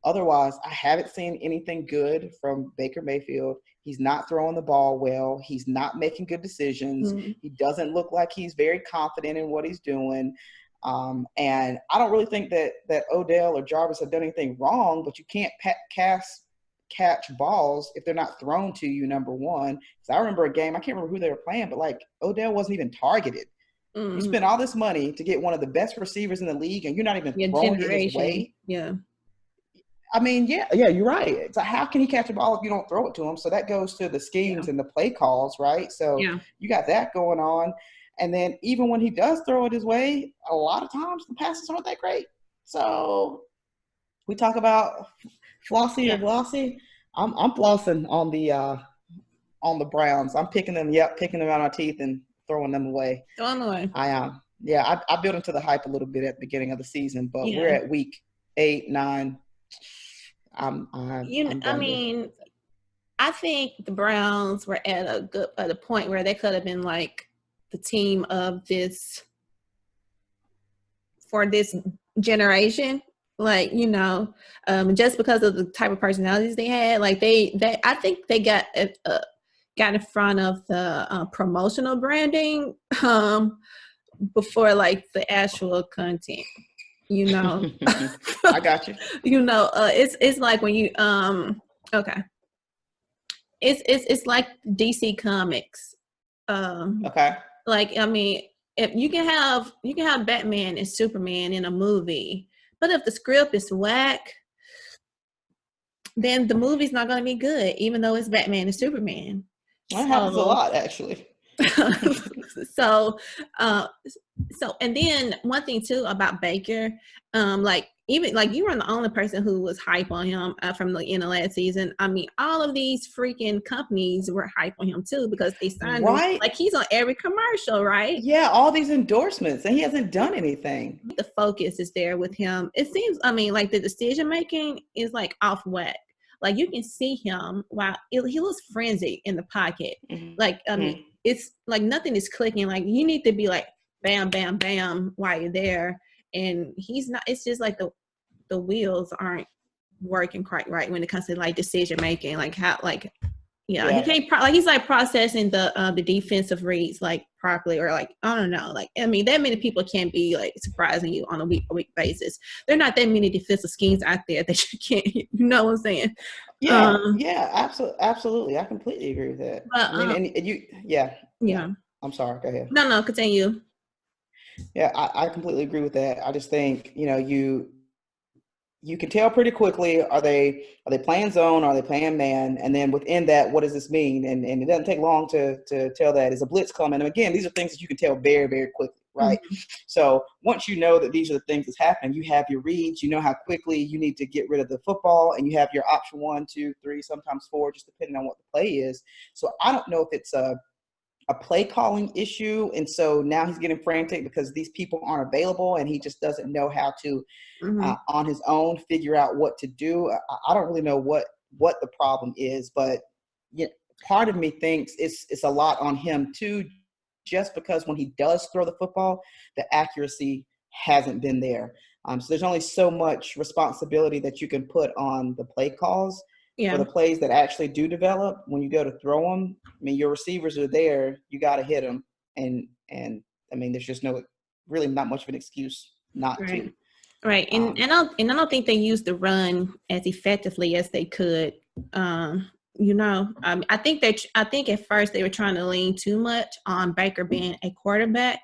otherwise, I haven't seen anything good from Baker Mayfield. He's not throwing the ball well. He's not making good decisions. He doesn't look like he's very confident in what he's doing. And I don't really think that Odell or Jarvis have done anything wrong, but you can't catch balls if they're not thrown to you, number one. So I remember a game, I can't remember who they were playing, but like Odell wasn't even targeted. You spent all this money to get one of the best receivers in the league, and you're not even throwing it his way. Yeah. I mean, yeah, you're right. So how can he catch a ball if you don't throw it to him? So that goes to the schemes and the play calls, right? So you got that going on. And then even when he does throw it his way, a lot of times the passes aren't that great. So we talk about flossy or glossy. I'm flossing on the Browns. I'm picking them out our teeth and throwing them away. Throwing them away. I built into the hype a little bit at the beginning of the season, but we're at week 8, 9. I think the Browns were at a point where they could have been like the team of this for this generation. Like, you know, just because of the type of personalities they had, like I think they got in front of the promotional branding before like the actual content. You know, I got you. You know, it's like when you okay, it's like DC Comics. Okay. Like, I mean, if you can have Batman and Superman in a movie, but if the script is whack, then the movie's not going to be good, even though it's Batman and Superman. That happens a lot, actually. So, and then one thing too about Baker, like even like you were the only person who was hype on him from the end of last season. I mean, all of these freaking companies were hype on him too because they signed him. Like he's on every commercial, right? Yeah, all these endorsements, and he hasn't done anything. The focus is there with him. It seems, I mean, like the decision making is like off whack. Like you can see him while he looks frenzied in the pocket. Like I mean, it's like nothing is clicking. Like you need to be like bam, bam, bam while you're there. And he's not. It's just like the wheels aren't working quite right when it comes to like decision making. Like how he can't he's like processing the defensive reads like properly, or like I don't know. Like I mean, that many people can't be like surprising you on a week basis. There are not that many defensive schemes out there that you can't. You know what I'm saying? Yeah, absolutely. I completely agree with that. But, I mean, and you, yeah. I'm sorry. Go ahead. No, continue. Yeah, I completely agree with that. I just think, you can tell pretty quickly, are they playing zone, are they playing man, and then within that, what does this mean? And it doesn't take long to tell that. Is a blitz coming? And again, these are things that you can tell very, very quickly, right? Mm-hmm. So once you know that these are the things that's happening, you have your reads, you know how quickly you need to get rid of the football, and you have your option 1, 2, 3, sometimes 4, just depending on what the play is. So I don't know if it's a play calling issue, and so now he's getting frantic because these people aren't available, and he just doesn't know how to Mm-hmm. on his own figure out what to do. I don't really know what the problem is, but part of me thinks it's a lot on him too, just because when he does throw the football, the accuracy hasn't been there. So there's only so much responsibility that you can put on the play calls. For Yeah. the plays that actually do develop, when you go to throw them, I mean, your receivers are there, you got to hit them, and I mean, there's just really not much of an excuse not Right. to. Right. And I don't think they used the run as effectively as they could. I think at first they were trying to lean too much on Baker being a quarterback,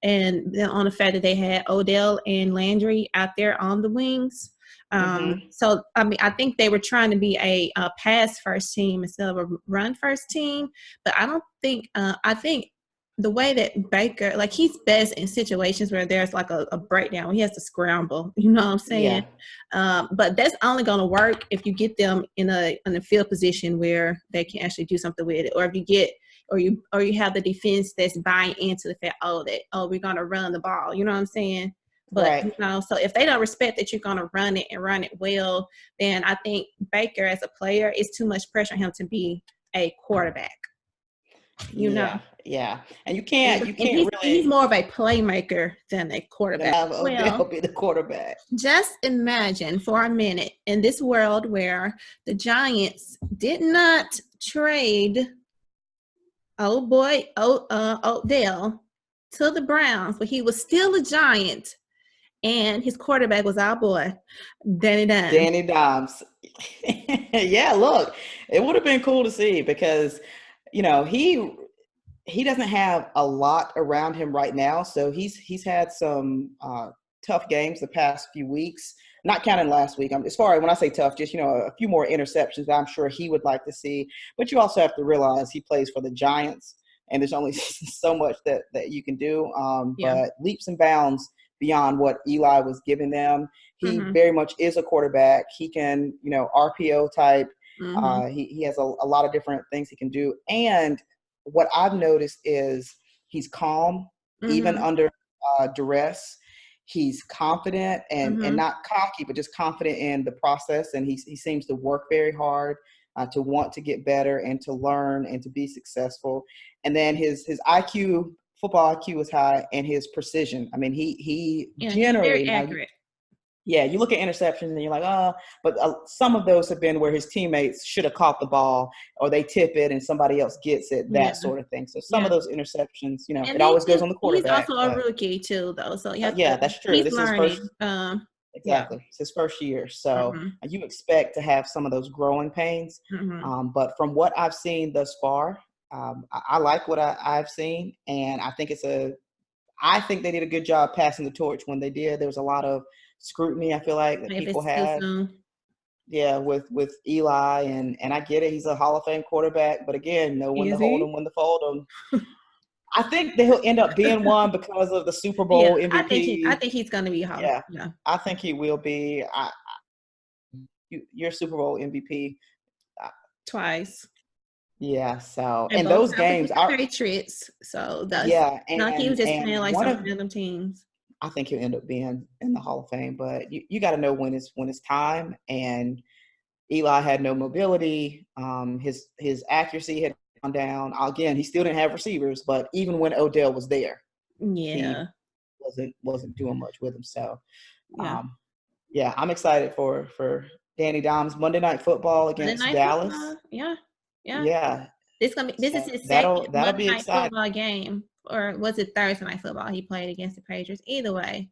and then on the fact that they had Odell and Landry out there on the wings. Mm-hmm. So I mean, I think they were trying to be a pass first team instead of a run first team. But I don't think. I think the way that Baker, like, he's best in situations where there's like a breakdown, when he has to scramble, you know what I'm saying? Yeah. But that's only going to work if you get them in a field position where they can actually do something with it, or if you get, or you have the defense that's buying into the fact, we're going to run the ball, you know what I'm saying? But Right. so if they don't respect that you're going to run it and run it well, then I think Baker as a player, is too much pressure on him to be a quarterback. You know, Yeah. Yeah. And you and, can't and he's really more of a playmaker than a quarterback. have Odell Well, be the quarterback. just imagine for a minute, in this world where the Giants did not trade Odell to the Browns, but he was still a Giant, and his quarterback was our boy, Danny Dimes. Danny Dimes. Yeah, look, it would have been cool to see because, he doesn't have a lot around him right now. So he's had some tough games the past few weeks, not counting last week. As far as when I say tough, just, a few more interceptions that I'm sure he would like to see. But you also have to realize he plays for the Giants, and there's only so much that you can do. Yeah. But leaps and bounds beyond what Eli was giving them. He Mm-hmm. very much is a quarterback. He can, RPO type. Mm-hmm. He has a lot of different things he can do. And what I've noticed is he's calm, even Mm-hmm. under duress. He's confident and Mm-hmm. not cocky, but just confident in the process. And he seems to work very hard, to want to get better and to learn and to be successful. And then his IQ, football IQ is high, and his precision. I mean, he Yeah, he's very generally now. accurate. Yeah, you look at interceptions and you're like, but some of those have been where his teammates should have caught the ball, or they tip it and somebody else gets it, Yeah. that sort of thing. So some Yeah. of those interceptions, And it always goes on the he's quarterback. also a But rookie too, though. So you have yeah, to. that's true. He's This is his first, learning. Yeah. exactly. It's his first year. So Mm-hmm. you expect to have some of those growing pains. Mm-hmm. But from what I've seen thus far, I like what I've seen. And I think they did a good job passing the torch when they did. There was a lot of scrutiny, I feel like, that If people it's too had. soon. Yeah, with Eli, and I get it. He's a Hall of Fame quarterback, but again, know when to Is hold him, he? when to fold him. I think that he'll end up being one because of the Super Yeah, Bowl I MVP. think he's gonna be a Hall of Yeah, Yeah. I think he will be. Your Super Bowl MVP. uh, Twice. Yeah. So, And and both those times with games the are. Patriots. So that's Yeah, not like he was just playing like one some of. random teams. I think he'll end up being in the Hall of Fame, but you got to know when it's time. And Eli had no mobility. His accuracy had gone down. Again, he still didn't have receivers, but even when Odell was there, he Yeah. wasn't doing much with him. So, Yeah. yeah, I'm excited for Danny Dimes. Monday Night Football Monday against Night Dallas. Football. Yeah. Yeah. Yeah, This is so his second that'll Monday be Night exciting. Football game. Or was it Thursday Night Football? He played against the Patriots. Either way,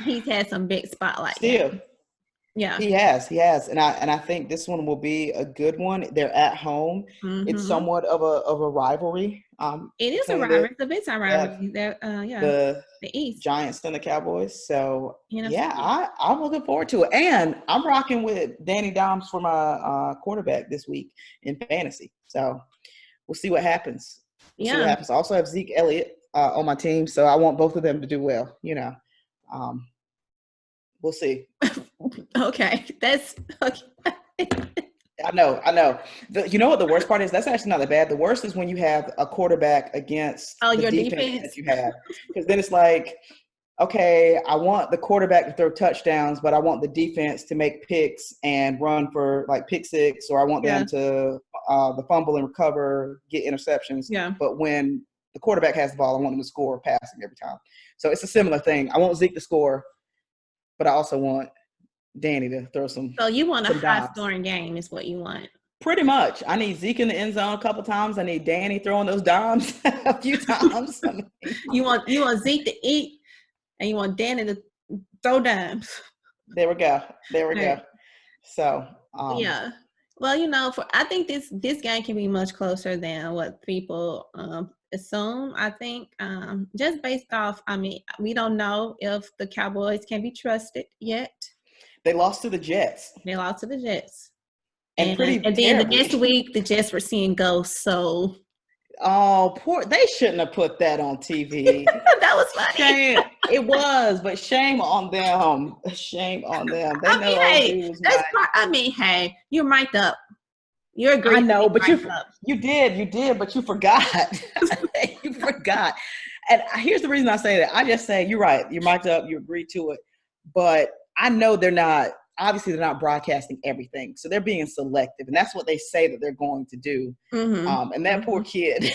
he's had some big spotlight Still, games. Yeah. He has, and I think this one will be a good one. They're at home. It's Mm-hmm. somewhat of a rivalry It is a between the rivalry. It's a big time yeah, rivalry. That yeah, the the East. Giants and the Cowboys. So yeah, NFC. I'm looking forward to it, and I'm rocking with Danny Dimes for my quarterback this week in fantasy. So we'll see what happens. We'll see what Yeah. happens. I also have Zeke Elliott on my team, so I want both of them to do well. Um, we'll see. Okay. That's okay. I know. You know what the worst part is? That's actually not that bad. The worst is when you have a quarterback against Oh, the your defense defense. that you have, because then it's like, okay, I want the quarterback to throw touchdowns, but I want the defense to make picks and run for like pick six, or I want Yeah. them to the fumble and recover, get interceptions. Yeah. But when the quarterback has the ball, I want them to score passing every time. So it's a similar thing. I want Zeke to score, but I also want Danny to throw some So you want a high dimes. scoring game is what you want. Pretty much. I need Zeke in the end zone a couple times. I need Danny throwing those dimes a few times. I mean, You want Zeke to eat, and you want Danny to throw dimes. there we go. Right. So, Yeah. Well, I think this game can be much closer than what people assume. I think just based off, we don't know if the Cowboys can be trusted yet. they lost to the Jets. They lost to the Jets. And pretty And then the terribly. next week, the Jets were seeing ghosts. So Oh, poor! They shouldn't have put that on TV. that was funny. Shame. It was, but shame on them. Shame on them. They know old Hey, dude was right. hey, you're mic'd up. You're I agreed know, to be but mic'd up. you did, but you forgot. You forgot. And here's the reason I say that. I just say you're right. You're mic'd up. You agreed to it, but I know they're not. Obviously, they're not broadcasting everything, so they're being selective, and that's what they say that they're going to do. Mm-hmm. And that poor kid,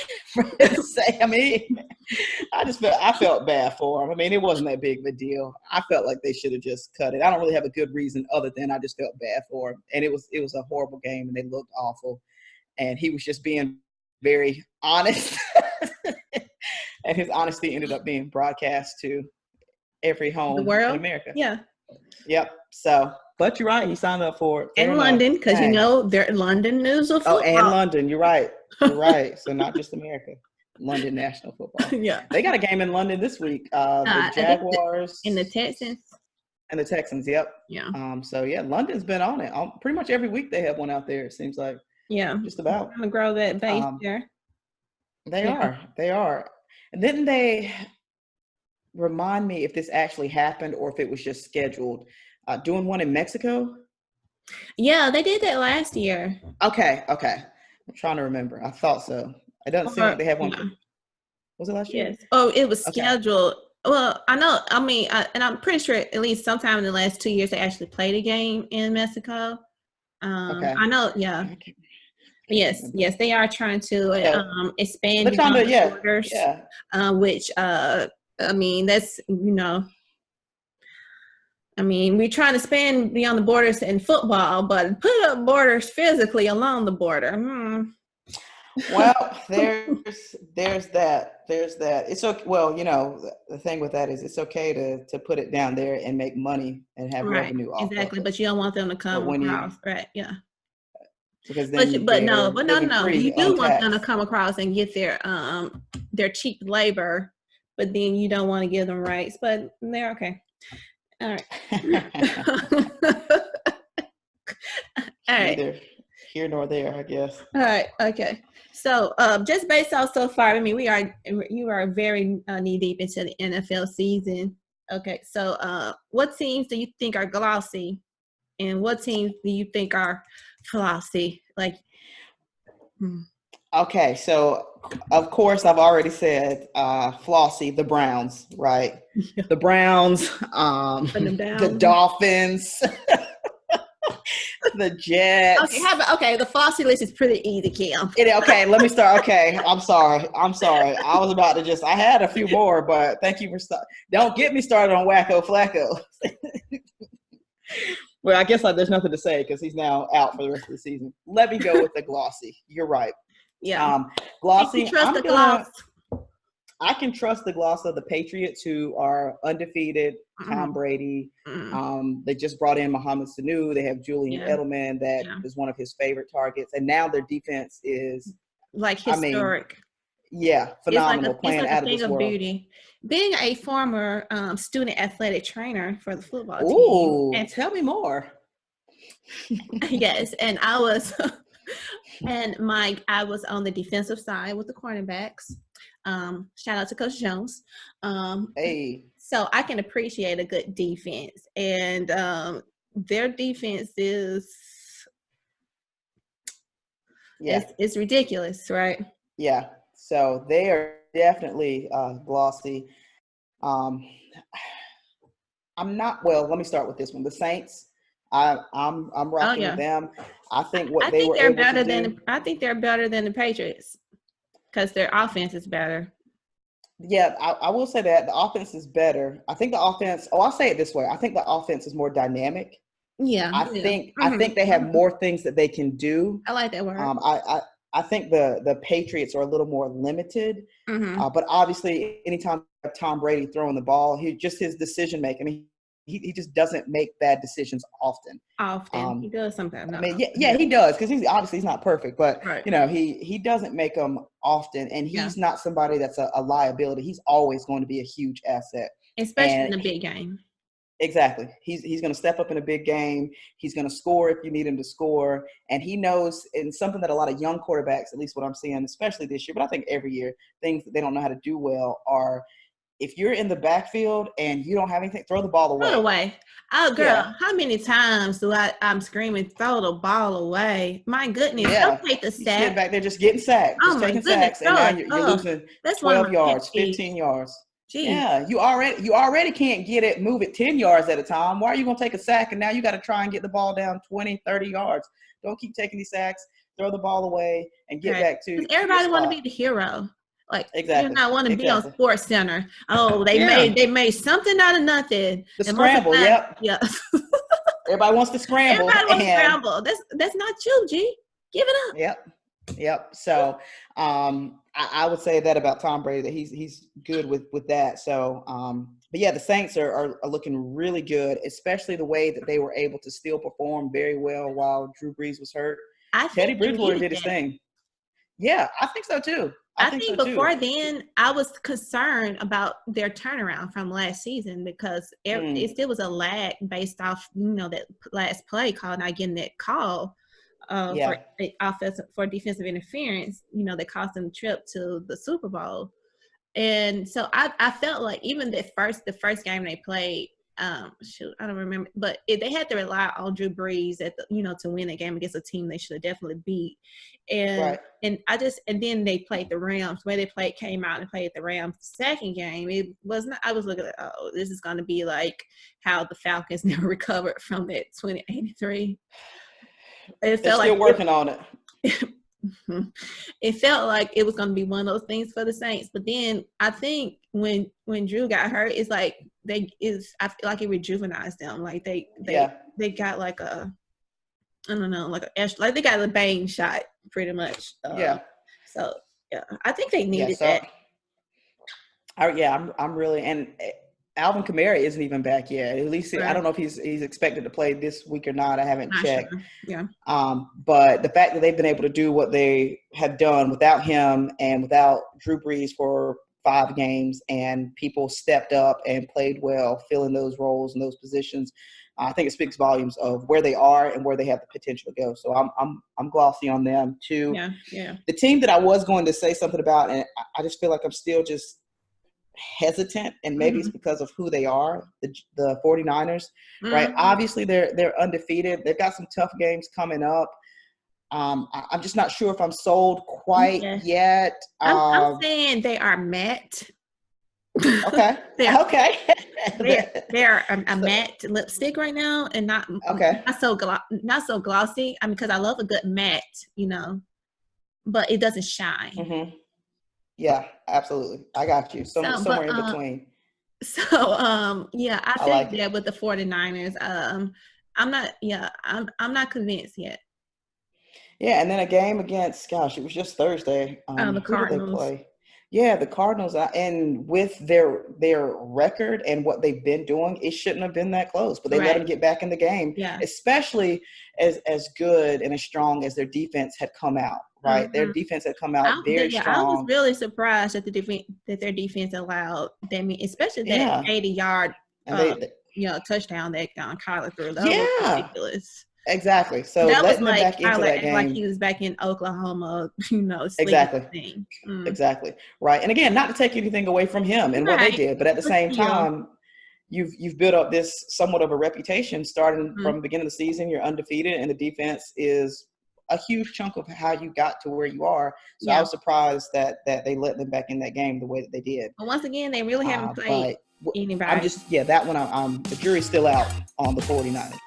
I felt bad for him. I mean, it wasn't that big of a deal. I felt like they should have just cut it. I don't really have a good reason other than I just felt bad for him, and it was a horrible game, and they looked awful, and he was just being very honest, and his honesty ended up being broadcast to every The home in world? America. Yeah. Yep. So, but you're right. He signed up for it. Fair In enough. London, because they're London news of Oh, football. and London. You're right. You're right. So not just America. London National Football. Yeah. They got a game in London this week. The Jaguars and the Texans. And the Texans. Yep. Yeah. So yeah, London's been on it. Pretty much every week they have one out there. It seems like. Yeah. Just about. I'm gonna grow that base there. They are. And didn't they remind me if this actually happened or if it was just scheduled? Doing one in Mexico? Yeah, they did that last year. Okay. I'm trying to remember. I thought so. It doesn't seem like they have one. Yeah. Was it last year? Yes. Oh, it was scheduled. Well, I know. And I'm pretty sure at least sometime in the last 2 years they actually played a game in Mexico. I know. Yeah. Yes, they are trying to expand beyond the borders. Yeah. Which that's we're trying to expand beyond the borders in football, but put up borders physically along the border. Well, there's that. It's okay. Well, the thing with that is it's okay to put it down there and make money and have revenue off exactly, of it. but you don't want them to come across, right? Yeah. Because then no. You do untaxed. want them to come across and get their cheap labor, but then you don't want to give them rights. But they're okay. All right. All right. Neither here nor there, I guess. All right. Okay. So, just based off so far, you are very knee deep into the NFL season. Okay. So, what teams do you think are glossy, and what teams do you think are flossy? Okay. So, of course, I've already said flossy, the Browns, right? Yeah. The Browns, the Dolphins. The Jets. Okay, the flossy list is pretty easy, Kim. Okay, let me start. Okay, I'm sorry. I was about to I had a few more, but thank you for don't get me started on Wacko Flacco. Well, I guess there's nothing to say because he's now out for the rest of the season. Let me go with the glossy. You're right. Yeah. Glossy. Trust the gloss. I can trust the gloss of the Patriots, who are undefeated. Tom Brady. They just brought in Mohamed Sanu. They have Julian Edelman, that is one of his favorite targets. And now their defense is like historic. Phenomenal. It's like playing a out of thing this of world. beauty. Being a former student athletic trainer for the football team. Ooh, and tell me more. Yes, and I was, I was on the defensive side with the cornerbacks. Shout out to Coach Jones. Hey. So I can appreciate a good defense, and their defense is, it's ridiculous, right? Yeah. So they are definitely glossy. I'm not. Well, let me start with this one. The Saints. I'm rocking with them. I think what they were able to do. I think they're better than the Patriots because their offense is better. Yeah, I will say that the offense is better. I think the offense. Oh, I'll say it this way. I think the offense is more dynamic. Yeah. I think they have more things that they can do. I like that word. I think the Patriots are a little more limited. But obviously, anytime Tom Brady throwing the ball, his decision making. I mean, he just doesn't make bad decisions often. He does sometimes. I mean, he does, because he's not perfect, but right. He doesn't make them often, and he's not somebody that's a liability. He's always going to be a huge asset, especially in a big game. Exactly. He's going to step up in a big game. He's going to score if you need him to score, and he knows. And something that a lot of young quarterbacks, at least what I'm seeing, especially this year, but I think every year, things that they don't know how to do well are, if you're in the backfield and you don't have anything, throw the ball away. Throw it away. Oh, girl, how many times do I'm screaming, throw the ball away? My goodness, don't take the sack. You're back there just getting sacked, just taking sacks, and now you're losing 12 yards, 15 yards. Jeez. Yeah, you already can't move it 10 yards at a time. Why are you going to take a sack, and now you got to try and get the ball down 20, 30 yards? Don't keep taking these sacks. Throw the ball away and get back to everybody want to be the hero. Like, exactly. You not want to be on Sports Center. Oh, they made something out of nothing. The scramble, Yeah. Everybody wants to scramble. Everybody wants to scramble. That's not you, G. Give it up. Yep. So I would say that about Tom Brady, that he's good with that. So but yeah, the Saints are looking really good, especially the way that they were able to still perform very well while Drew Brees was hurt. Teddy Bridgewater did his thing. Yeah, I think so too. I think before then, I was concerned about their turnaround from last season, because it still was a lag based off, that last play call, not getting that call for defensive interference, that cost them the trip to the Super Bowl. And so I felt like even the first game they played, I don't remember, but they had to rely on Drew Brees to win a game against a team they should have definitely beat. And then they played the Rams. Where they came out and played the Rams the second game. It was not. I was looking at, this is going to be like how the Falcons never recovered from that 2083. They're still working on it. It felt like it was going to be one of those things for the Saints, but then I think when Drew got hurt, it's like I feel like it rejuvenized them. Like they got like a, I don't know, like they got a bang shot pretty much. So I think they needed that. I'm really, and Alvin Kamara isn't even back yet. At least I don't know if he's expected to play this week or not. I haven't checked. Sure. Yeah. But the fact that they've been able to do what they have done without him and without Drew Brees for 5 games, and people stepped up and played well, filling those roles and those positions, I think it speaks volumes of where they are and where they have the potential to go. So I'm glossy on them too. Yeah. The team that I was going to say something about, and I just feel like I'm still just hesitant, and maybe it's because of who they are, the 49ers, right? Obviously they're undefeated. They've got some tough games coming up. I'm just not sure if I'm sold quite yet. I'm saying they are matte. Okay. Okay. They're a matte lipstick right now, and not so glossy. I mean, because I love a good matte, but it doesn't shine. Mm-hmm. Yeah, absolutely. I got you. Somewhere in between. So I think that with the 49ers, I'm not convinced yet. Yeah, and then a game against, it was just Thursday. The Cardinals. Who did they play? Yeah, the Cardinals, and with their record and what they've been doing, it shouldn't have been that close. But they let Right. them get back in the game, Yeah. especially as good and as strong as their defense had come out. Right, their defense had come out very I was strong. really surprised at that their defense allowed them, especially that Yeah, 80-yard, and they touchdown that Kyler threw. That was yeah, ridiculous. exactly. So That was letting them like back into Kyler that act like game, he was back in Oklahoma, slinging exactly. the thing. Exactly. Right. And again, not to take anything away from him and what they Right. did, but at the same Still. time, you've built up this somewhat of a reputation starting from the beginning of the season. You're undefeated, and the defense is a huge chunk of how you got to where you are. So I was surprised that they let them back in that game the way that they did. But once again, they really haven't played But I'm anybody. just, that one, the jury's still out on the 49ers.